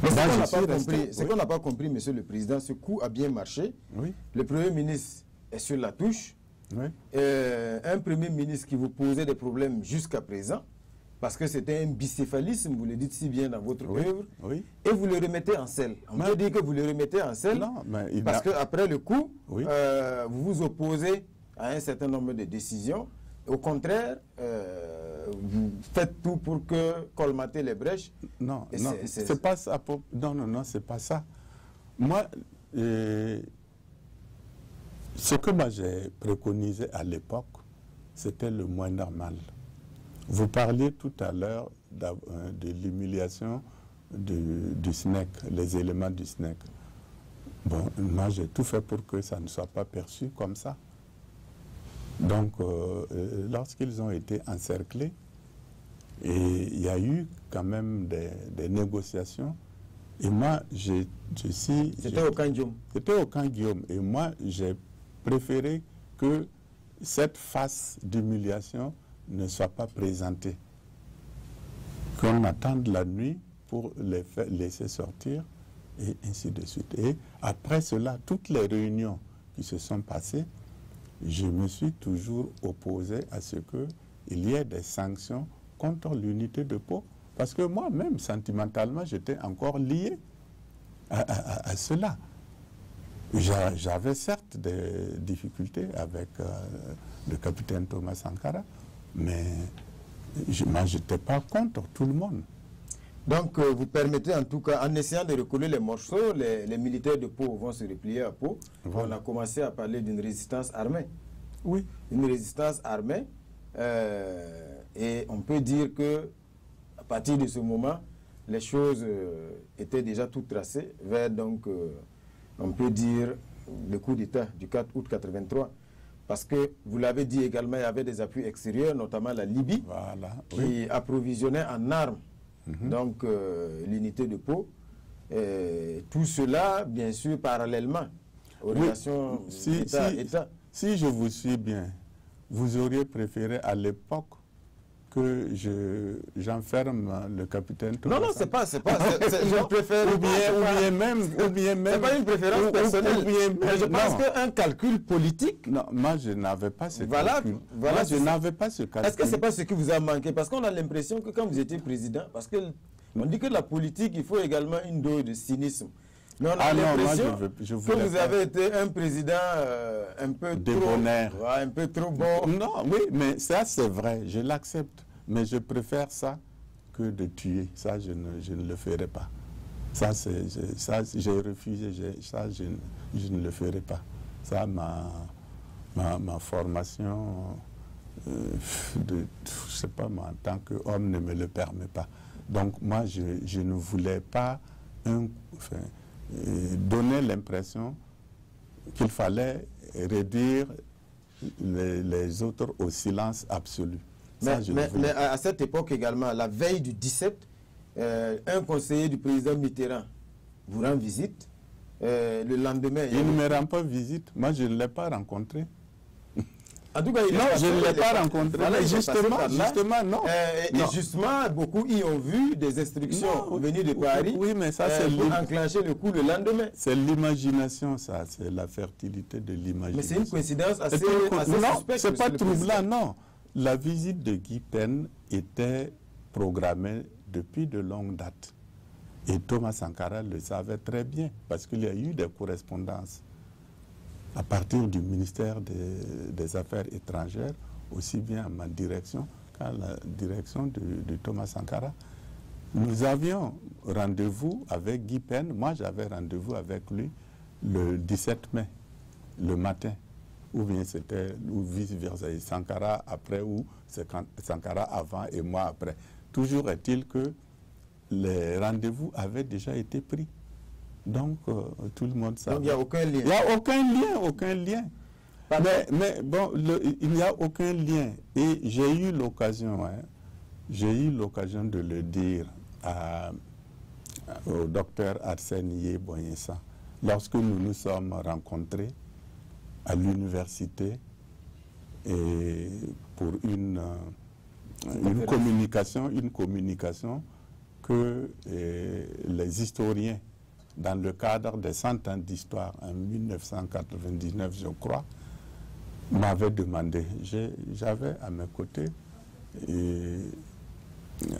Mais ce qu'on n'a pas compris, Monsieur le Président, ce coup a bien marché. Oui. Le Premier ministre est sur la touche. Oui. Un Premier ministre qui vous posait des problèmes jusqu'à présent, parce que c'était un bicéphalisme, vous le dites si bien dans votre œuvre, oui. Et vous le remettez en selle. On peut dire que vous le remettez en selle, non, mais parce qu'après le coup, oui. Vous vous opposez à un certain nombre de décisions. Au contraire, vous faites tout pour colmater les brèches. Non, non, c'est pas ça. Non, c'est pas ça. Moi, ce que moi j'ai préconisé à l'époque, c'était le moins normal. Vous parliez tout à l'heure de l'humiliation du SNEC, les éléments du SNEC. Bon, moi j'ai tout fait pour que ça ne soit pas perçu comme ça. Donc, lorsqu'ils ont été encerclés, et il y a eu quand même des négociations, et moi, C'était au camp Guillaume. C'était au camp Guillaume. Et moi, j'ai préféré que cette phase d'humiliation ne soit pas présentée. Qu'on attende la nuit pour les laisser sortir, et ainsi de suite. Et après cela, toutes les réunions qui se sont passées, je me suis toujours opposé à ce qu'il y ait des sanctions contre l'unité de Pau. Parce que moi-même, sentimentalement, j'étais encore lié à cela. J'avais certes des difficultés avec le capitaine Thomas Sankara, mais moi, je n'étais pas contre tout le monde. Donc, vous permettez en tout cas, en essayant de recoller les morceaux, les militaires de Pau vont se replier à Pau. Voilà. On a commencé à parler d'une résistance armée. Oui. Une résistance armée. Et on peut dire que à partir de ce moment, les choses étaient déjà toutes tracées vers, donc, on peut dire, le coup d'État du 4 août 83. Parce que, vous l'avez dit également, il y avait des appuis extérieurs, notamment la Libye, voilà, qui approvisionnait en armes donc l'unité de Pau. Tout cela, bien sûr, parallèlement aux relations État-État. Si je vous suis bien, vous auriez préféré à l'époque que j'enferme le capitaine Thomas. Non, c'est pas, je préfère. Ou bien même. C'est pas une préférence personnelle. Mais je pense qu'un calcul politique. Non, moi je n'avais pas ce calcul. Voilà, je n'avais pas ce calcul. Est-ce que c'est pas ce qui vous a manqué? Parce qu'on a l'impression que quand vous étiez président, parce que on dit que la politique, il faut également une dose de cynisme. Mais on a l'impression que vous avez été un président un peu débonnaire. Un peu trop bon. Non, oui, mais ça c'est vrai, je l'accepte. Mais je préfère ça que de tuer. Ça, je ne le ferai pas. Ça, j'ai refusé. Ça, je ne le ferai pas. Ça, ma formation, je sais pas, moi, en tant qu'homme, ne me le permet pas. Donc, moi, je ne voulais pas donner l'impression qu'il fallait réduire les autres au silence absolu. Mais à cette époque également, la veille du 17, un conseiller du président Mitterrand vous rend visite. Le lendemain... Il ne me rend pas visite. Moi, je ne l'ai pas rencontré. En tout cas, je ne l'ai pas rencontré. Voilà, justement, non. Et justement, beaucoup y ont vu des instructions venues de Paris. Oui, mais ça, c'est pour enclencher le coup le lendemain. C'est l'imagination, ça. C'est la fertilité de l'imagination. Mais c'est une coïncidence assez non, suspecte. C'est pas troublant, non. La visite de Guy Penn était programmée depuis de longues dates. Et Thomas Sankara le savait très bien, parce qu'il y a eu des correspondances à partir du ministère des Affaires étrangères, aussi bien à ma direction qu'à la direction de Thomas Sankara. Nous avions rendez-vous avec Guy Penn. Moi, j'avais rendez-vous avec lui le 17 mai, le matin. Ou bien c'était vice-versa, Sankara après ou Sankara avant et moi après. Toujours est-il que les rendez-vous avaient déjà été pris. Donc, tout le monde savait. Donc, il n'y a aucun lien. Il n'y a aucun lien. Mais bon, il n'y a aucun lien. Et j'ai eu l'occasion de le dire au docteur Arsène et pour une communication que les historiens, dans le cadre des 100 ans d'histoire, en 1999, je crois, m'avaient demandé. J'avais à mes côtés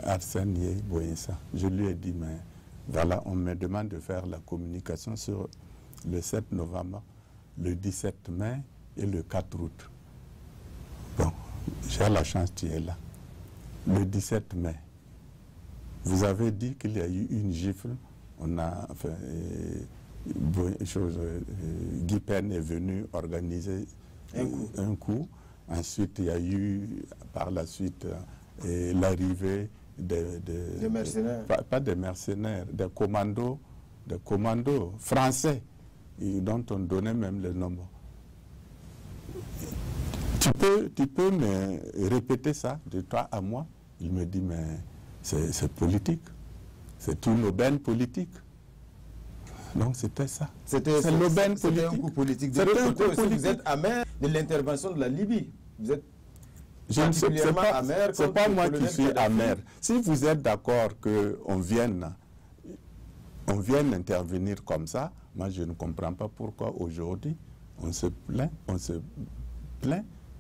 Arsène Boyensa. Je lui ai dit, mais voilà, on me demande de faire la communication sur le 7 novembre, le 17 mai et le 4 août. Bon, j'ai la chance, tu es là. Le 17 mai, vous avez dit qu'il y a eu une gifle. On a, enfin, Guy Pen est venu organiser un coup. Ensuite, il y a eu, par la suite, l'arrivée des mercenaires. Pas des mercenaires, des commandos français, dont on donnait même le nombre. Tu peux me répéter ça de toi à moi? Il me dit, mais c'est politique. C'est une aubaine politique. Donc c'était ça. C'était l'aubaine politique. C'était un coup politique. De l'autre côté aussi, vous êtes amer de l'intervention de la Libye. Vous êtes particulièrement amer. C'est pas moi qui suis amer. Si vous êtes d'accord qu'on vienne intervenir comme ça, moi je ne comprends pas pourquoi aujourd'hui on se plaint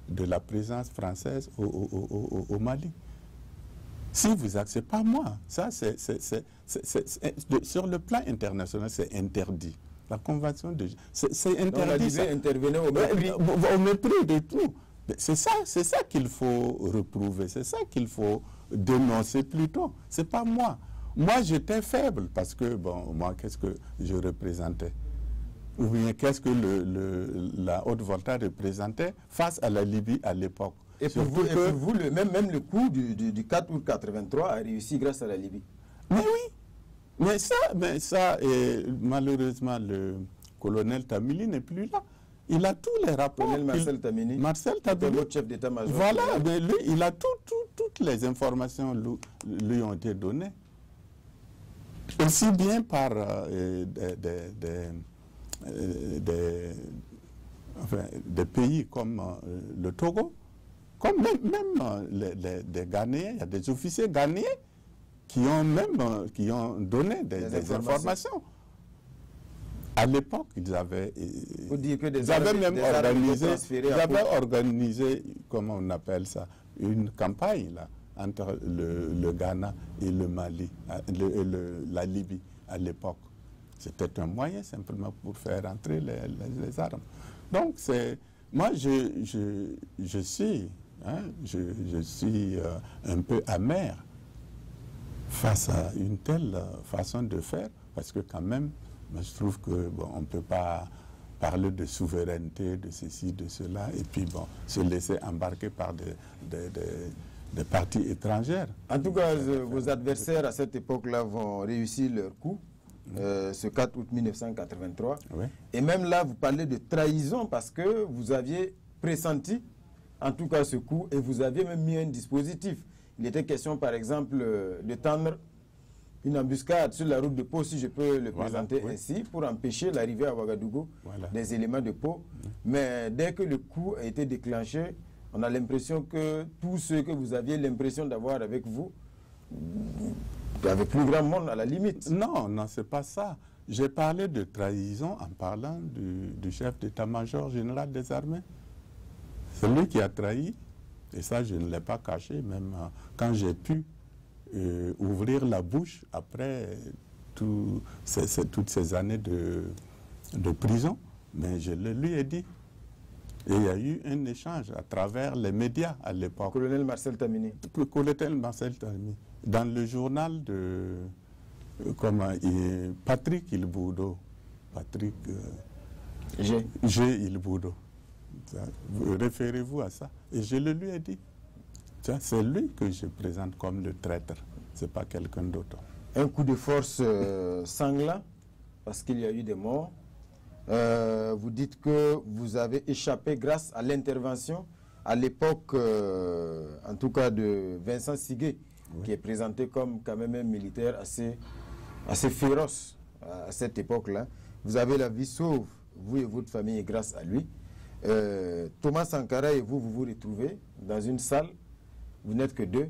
de la présence française au Mali. Si vous acceptez, pas moi, ça sur le plan international, c'est interdit. La convention de... C'est interdit. La Libye intervenait au mépris de tout. C'est ça qu'il faut reprouver, c'est ça qu'il faut dénoncer plutôt. C'est pas moi. Moi, j'étais faible parce que, bon, moi, qu'est-ce que je représentais? Ou bien qu'est-ce que la Haute-Volta représentait face à la Libye à l'époque? Et pour vous, même le coup du 4 août 83 a réussi grâce à la Libye. Mais oui. Mais ça malheureusement, le colonel Tamili n'est plus là. Il a tous les rapports. Colonel Marcel Tamini. Votre chef d'état-major. Voilà, mais lui, il a toutes les informations lui ont été données. Aussi bien par des pays comme le Togo, comme même des Ghanéens. Il y a des officiers ghanéens qui ont donné des informations. À l'époque, ils avaient organisé, comment on appelle ça, une campagne là, entre le Ghana et le Mali, la Libye à l'époque. C'était un moyen simplement pour faire entrer les armes. Donc, moi, je suis un peu amer face à une telle façon de faire, parce que quand même, je trouve que on ne peut pas parler de souveraineté, de ceci, de cela, et puis se laisser embarquer par des parties étrangères. En tout cas, vos adversaires à cette époque-là vont réussir leur coup, ce 4 août 1983. Oui. Et même là, vous parlez de trahison parce que vous aviez pressenti, en tout cas ce coup, et vous aviez même mis un dispositif. Il était question, par exemple, de tendre une embuscade sur la route de Pau, si je peux le présenter ainsi, pour empêcher l'arrivée à Ouagadougou des éléments de Pau. Mais dès que le coup a été déclenché, on a l'impression que tous ceux que vous aviez l'impression d'avoir avec vous, il y avait plus grand monde à la limite. Non, c'est pas ça. J'ai parlé de trahison en parlant du chef d'état-major général des armées. C'est lui qui a trahi, et ça je ne l'ai pas caché, même quand j'ai pu ouvrir la bouche après toutes ces années de prison, mais je le lui ai dit. Et il y a eu un échange à travers les médias à l'époque. Colonel Marcel Tamini. Colonel Marcel Tamini. Dans le journal de Patrick Ilboudo. Patrick G. Ilboudo. Référez-vous à ça. Et je le lui ai dit. C'est lui que je présente comme le traître. Ce n'est pas quelqu'un d'autre. Un coup de force sanglant, parce qu'il y a eu des morts. Vous dites que vous avez échappé grâce à l'intervention, à l'époque, en tout cas de Vincent Siguet, qui est présenté comme quand même un militaire assez féroce à cette époque-là. Vous avez la vie sauve, vous et votre famille, grâce à lui. Thomas Sankara et vous, vous vous retrouvez dans une salle, vous n'êtes que deux,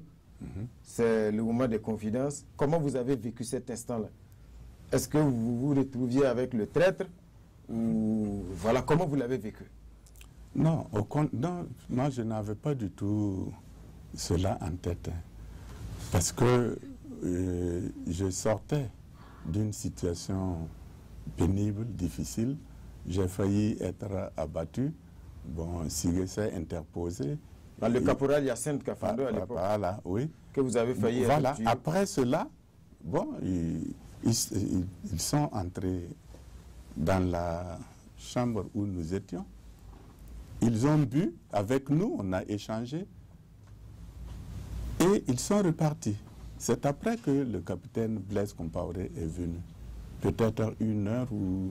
c'est le moment des confidences. Comment vous avez vécu cet instant-là? Est-ce que vous vous retrouviez avec le traître ou voilà, comment vous l'avez vécu? Non, non, moi je n'avais pas du tout cela en tête, hein, parce que je sortais d'une situation pénible, difficile. J'ai failli être abattu. Bon, Sigé s'est interposé. Le caporal Hyacinthe Kafando à l'époque. Voilà, oui. Que vous avez failli voilà. être tué. Après cela, bon, ils sont entrés dans la chambre où nous étions. Ils ont bu avec nous, on a échangé. Et ils sont repartis. C'est après que le capitaine Blaise Compaoré est venu. Peut-être 1 heure ou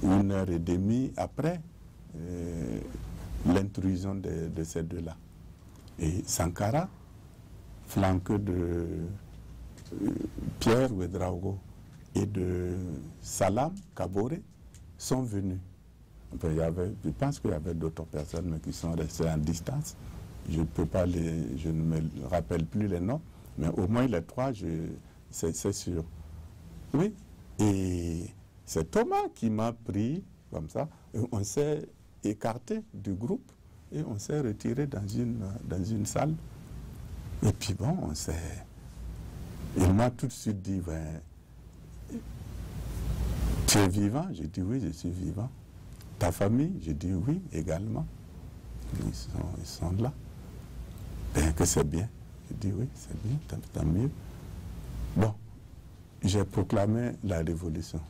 1 heure et demie après l'intrusion de ces deux-là. Et Sankara, flanqué de Pierre Ouedraogo et de Salam Kaboré, sont venus. Enfin, je pense qu'il y avait d'autres personnes mais qui sont restées en distance. Je ne me rappelle plus les noms, mais au moins les 3, c'est sûr. Oui, et c'est Thomas qui m'a pris comme ça. Et on s'est écarté du groupe et on s'est retiré dans une salle. Et puis bon, il m'a tout de suite dit, ben, tu es vivant? J'ai dit oui, je suis vivant. Ta famille? J'ai dit oui, également. Ils sont là. Ben, que c'est bien. J'ai dit oui, c'est bien, tant mieux. Bon, j'ai proclamé la révolution.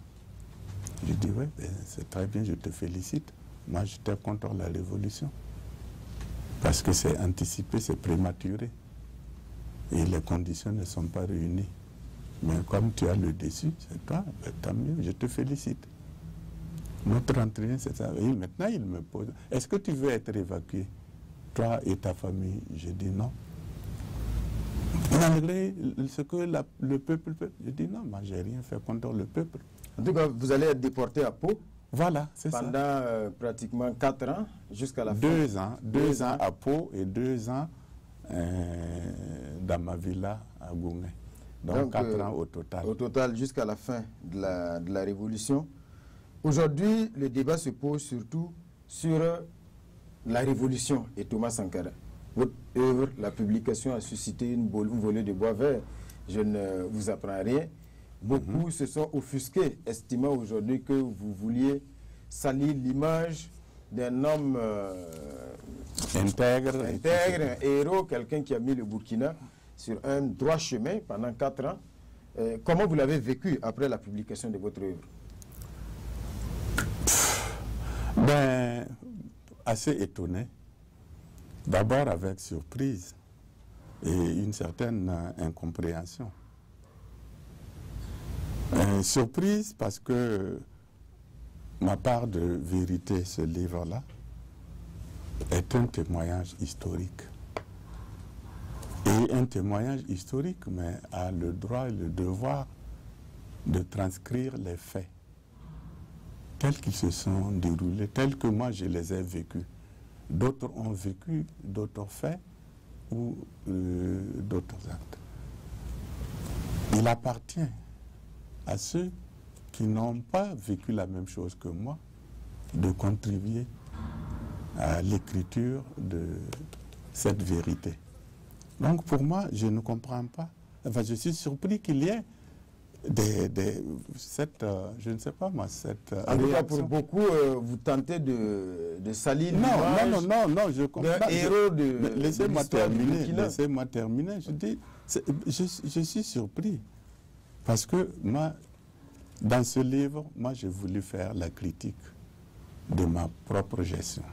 J'ai dit oui, ben, c'est très bien, je te félicite. Moi, j'étais contre la révolution. Parce que c'est anticipé, c'est prématuré. Et les conditions ne sont pas réunies. Mais comme tu as le dessus, c'est toi, ben, tant mieux, je te félicite. Notre entretien, c'est ça. Et maintenant, il me pose, est-ce que tu veux être évacué, toi et ta famille? J'ai dit non. Malgré ce que le peuple peut. J'ai dit non, moi, j'ai rien fait contre le peuple. En tout cas, vous allez être déporté à Pau. Voilà, c'est ça. Pendant pratiquement 4 ans, jusqu'à la fin. 2 ans. 2 ans à Pau et 2 ans dans ma villa à Goumé. Donc 4 ans au total. Au total, jusqu'à la fin de la Révolution. Aujourd'hui, le débat se pose surtout sur la Révolution et Thomas Sankara. Votre œuvre, la publication a suscité une volée de bois vert. Je ne vous apprends rien. Beaucoup se sont offusqués, estimant aujourd'hui que vous vouliez salir l'image d'un homme intègre, un héros, quelqu'un qui a mis le Burkina sur un droit chemin pendant 4 ans. Comment vous l'avez vécu après la publication de votre œuvre? Ben, assez étonné. D'abord avec surprise et une certaine incompréhension. Surprise parce que ma part de vérité, ce livre-là, est un témoignage historique. Et un témoignage historique, mais a le droit et le devoir de transcrire les faits tels qu'ils se sont déroulés, tels que moi je les ai vécus. D'autres ont vécu d'autres faits ou d'autres actes. Il appartient à ceux qui n'ont pas vécu la même chose que moi de contribuer à l'écriture de cette vérité. Donc pour moi, je ne comprends pas. Enfin, je suis surpris qu'il y ait je ne sais pas moi, cette en tout cas, pour beaucoup, vous tentez de salir non, je comprends pas. Héros de laissez-moi terminer. Je dis, je suis surpris. Parce que moi, dans ce livre, moi, j'ai voulu faire la critique de ma propre gestion.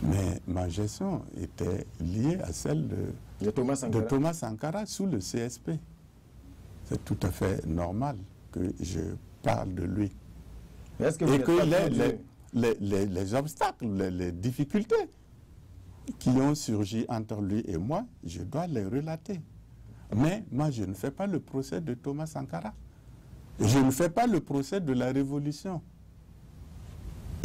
Mais ma gestion était liée à celle de Thomas Sankara sous le CSP. C'est tout à fait normal que je parle de lui. Et que les obstacles, les difficultés qui ont surgi entre lui et moi, je dois les relater. Mais moi, je ne fais pas le procès de Thomas Sankara. Je ne fais pas le procès de la Révolution.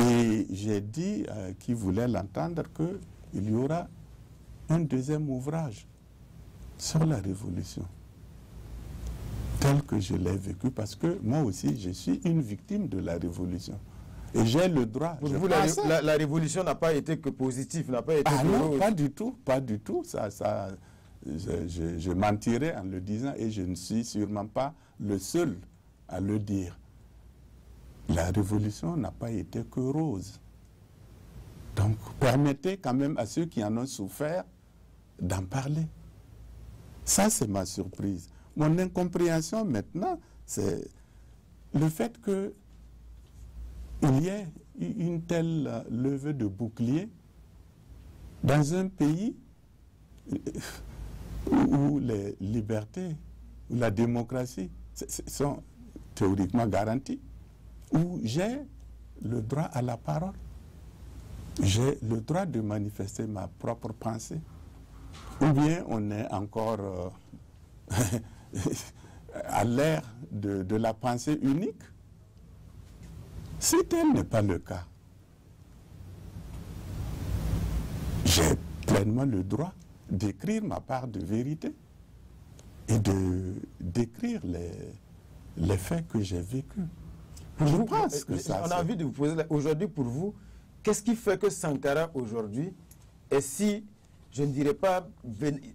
Et j'ai dit à qui voulait l'entendre qu'il y aura un deuxième ouvrage sur la Révolution, tel que je l'ai vécu, parce que moi aussi, je suis une victime de la Révolution. Et j'ai le droit. Pour vous, la Révolution n'a pas été que positive, n'a pas été que non, rose. pas du tout, pas du tout. Je mentirais en le disant, et je ne suis sûrement pas le seul à le dire. La Révolution n'a pas été que rose. Donc, permettez quand même à ceux qui en ont souffert d'en parler. Ça, c'est ma surprise. Mon incompréhension maintenant, c'est le fait qu'il y ait une telle levée de bouclier dans un pays où les libertés, où la démocratie sont théoriquement garanties, où j'ai le droit à la parole, j'ai le droit de manifester ma propre pensée, ou bien on est encore à l'ère de la pensée unique. Si tel n'est pas le cas, j'ai pleinement le droit d'écrire ma part de vérité et d'écrire les faits que j'ai vécus. Je pense que ça... On a envie de vous poser, aujourd'hui pour vous, qu'est-ce qui fait que Sankara aujourd'hui est si, je ne dirais pas,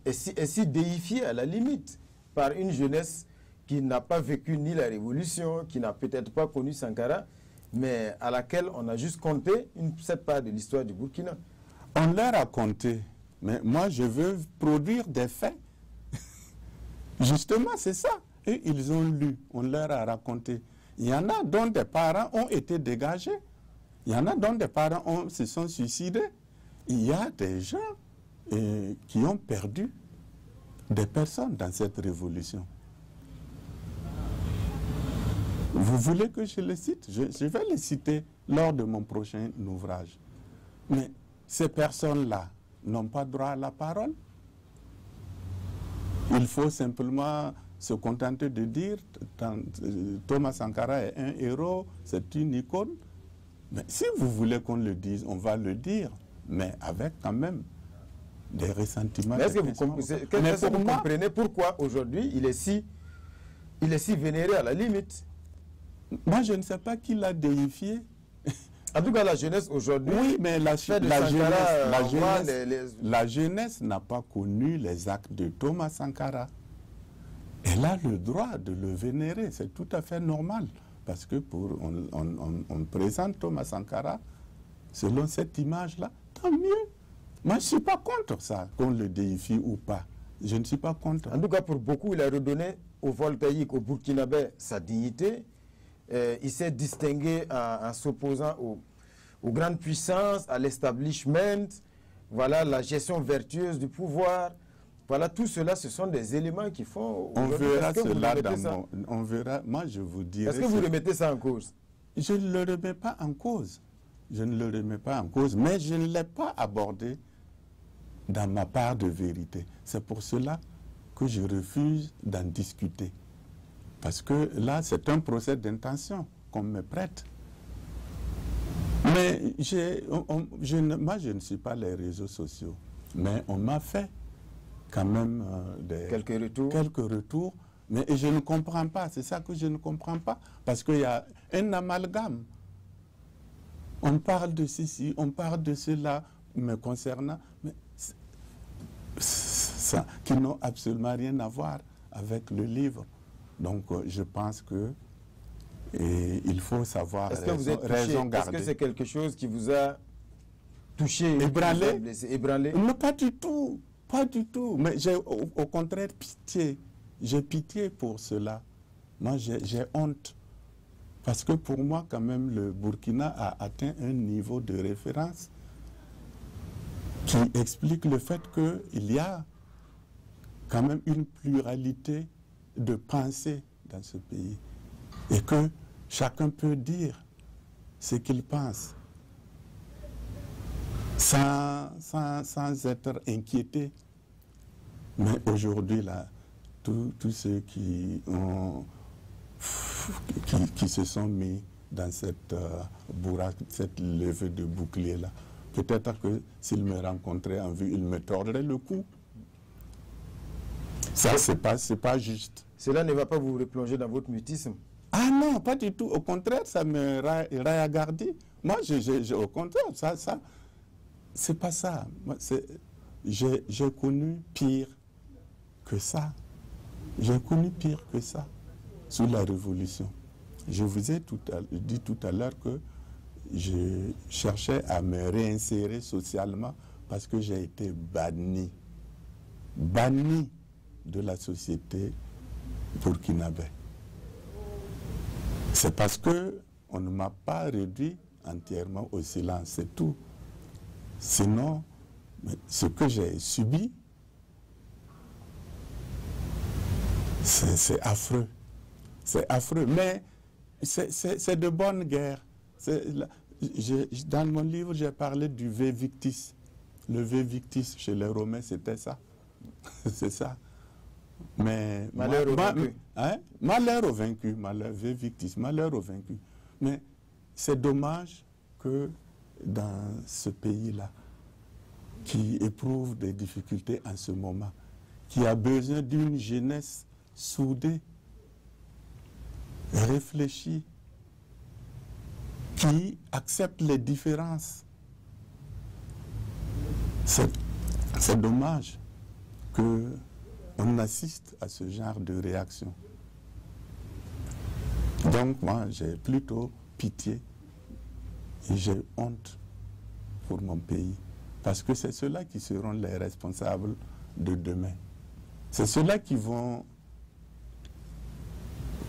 est si déifié à la limite par une jeunesse qui n'a pas vécu ni la Révolution, qui n'a peut-être pas connu Sankara, mais à laquelle on a juste compté cette part de l'histoire du Burkina. On leur a compté, mais moi je veux produire des faits. Justement, c'est ça. Et ils ont lu, on leur a raconté. Il y en a dont des parents ont été dégagés. Il y en a dont des parents se sont suicidés. Il y a des gens qui ont perdu des personnes dans cette révolution. Vous voulez que je les cite? Je vais les citer lors de mon prochain ouvrage. Mais ces personnes-là n'ont pas droit à la parole. Il faut simplement se contenter de dire Thomas Sankara est un héros, c'est une icône. Mais si vous voulez qu'on le dise, on va le dire, mais avec quand même des ressentiments. Est-ce que vous comprenez pourquoi aujourd'hui il est si vénéré à la limite? Moi, je ne sais pas qui l'a déifié. En tout cas, la jeunesse aujourd'hui... Oui, mais la jeunesse n'a pas connu les actes de Thomas Sankara. Elle a le droit de le vénérer, c'est tout à fait normal. Parce que on présente Thomas Sankara selon cette image-là, tant mieux. Moi, je ne suis pas contre ça, qu'on le déifie ou pas. Je ne suis pas contre. En tout cas, pour beaucoup, il a redonné au Voltaïque, au Burkinabé, sa dignité. Il s'est distingué en s'opposant aux grandes puissances, à l'establishment, voilà, la gestion vertueuse du pouvoir. Voilà, tout cela, ce sont des éléments qui font... On verra cela dans mon... On verra, moi je vous dirai... Est-ce que vous remettez ça en cause? Je ne le remets pas en cause. Je ne le remets pas en cause, mais je ne l'ai pas abordé dans ma part de vérité. C'est pour cela que je refuse d'en discuter. Parce que là, c'est un procès d'intention qu'on me prête. Mais moi, je ne suis pas les réseaux sociaux. Mais on m'a fait quand même quelques retours. Mais je ne comprends pas. C'est ça que je ne comprends pas. Parce qu'il y a un amalgame. On parle de ceci, on parle de cela, me concernant, mais ça, qui n'ont absolument rien à voir avec le livre. Donc, je pense que il faut savoir raison garder. Est-ce que c'est quelque chose qui vous a touché, ébranlé? Non, pas du tout. Pas du tout. Mais j'ai au contraire pitié. J'ai pitié pour cela. Moi, j'ai honte. Parce que pour moi, quand même, le Burkina a atteint un niveau de référence qui explique le fait qu'il y a quand même une pluralité de pensée dans ce pays. Et que chacun peut dire ce qu'il pense sans être inquiété. Mais aujourd'hui, là, tous ceux qui se sont mis dans cette bourrade, cette levée de bouclier-là. Peut-être que s'il me rencontrait en vue, il me tordrait le cou. Ça, c'est pas juste. Cela ne va pas vous replonger dans votre mutisme? Ah non, pas du tout. Au contraire, ça me rayagardi. Moi, au contraire, ça c'est pas ça. J'ai connu pire que ça. J'ai connu pire que ça sous la Révolution. Je vous ai dit tout à l'heure que je cherchais à me réinsérer socialement parce que j'ai été banni de la société burkinabé. C'est parce qu'on ne m'a pas réduit entièrement au silence, c'est tout. Sinon, ce que j'ai subi, c'est affreux. C'est affreux, mais c'est de bonne guerre. Dans mon livre, j'ai parlé du ve victis. Le ve victis chez les Romains, c'était ça. C'est ça. Mais malheur au vaincu. Malheur au vaincu, malheur ve victis, malheur au vaincu. Mais c'est dommage que dans ce pays-là, qui éprouve des difficultés en ce moment, qui a besoin d'une jeunesse soudée, réfléchie, qui accepte les différences. C'est dommage qu'on assiste à ce genre de réaction. Donc moi, j'ai plutôt pitié et j'ai honte pour mon pays. Parce que c'est ceux-là qui seront les responsables de demain. C'est ceux-là qui vont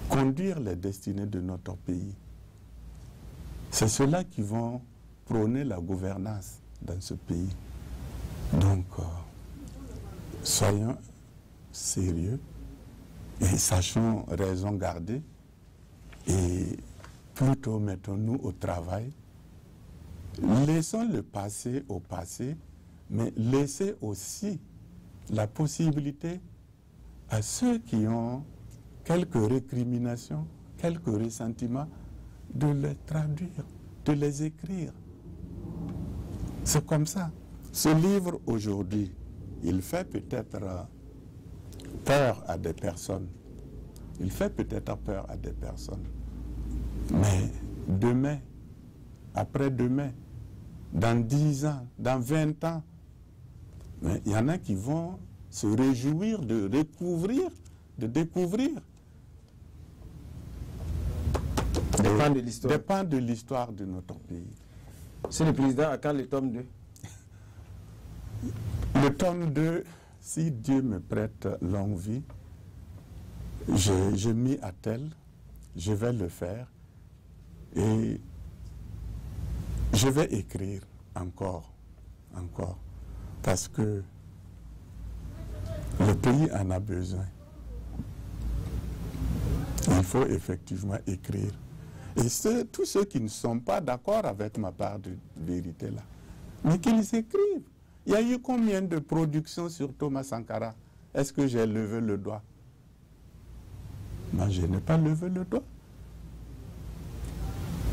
conduire les destinées de notre pays. C'est ceux-là qui vont prôner la gouvernance dans ce pays. Donc, soyons sérieux et sachons raison garder et plutôt mettons-nous au travail. Laissons le passé au passé, mais laissez aussi la possibilité à ceux qui ont quelques récriminations, quelques ressentiments, de les traduire, de les écrire. C'est comme ça. Ce livre, aujourd'hui, il fait peut-être peur à des personnes. Il fait peut-être peur à des personnes. Mais demain, après-demain, dans 10 ans, dans 20 ans, il y en a qui vont se réjouir de découvrir des pans de l'histoire de notre pays. Monsieur le Président, à quand le tome 2? Le tome 2, si Dieu me prête longue vie, je m'y attelle, je vais le faire et je vais écrire encore, parce que le pays en a besoin. Il faut effectivement écrire. Et tous ceux qui ne sont pas d'accord avec ma part de vérité là, mais qu'ils écrivent. Il y a eu combien de productions sur Thomas Sankara? Est-ce que j'ai levé le doigt? Moi, je n'ai pas levé le doigt.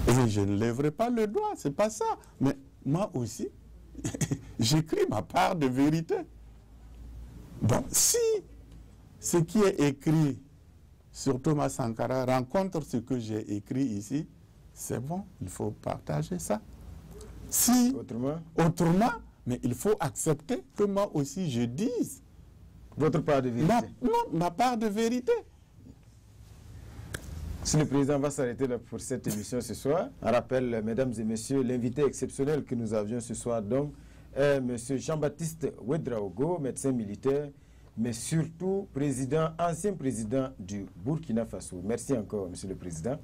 Et je ne lèverai pas le doigt, c'est pas ça. Mais moi aussi, j'écris ma part de vérité. Bon, si ce qui est écrit sur Thomas Sankara rencontre ce que j'ai écrit ici, c'est bon, il faut partager ça. Si autrement, mais il faut accepter que moi aussi je dise votre part de vérité. Ma part de vérité. Si le Président va s'arrêter là pour cette émission ce soir, on rappelle, mesdames et messieurs, l'invité exceptionnel que nous avions ce soir donc est M. Jean-Baptiste Ouedraogo, médecin militaire, mais surtout ancien président du Burkina Faso. Merci encore, Monsieur le Président.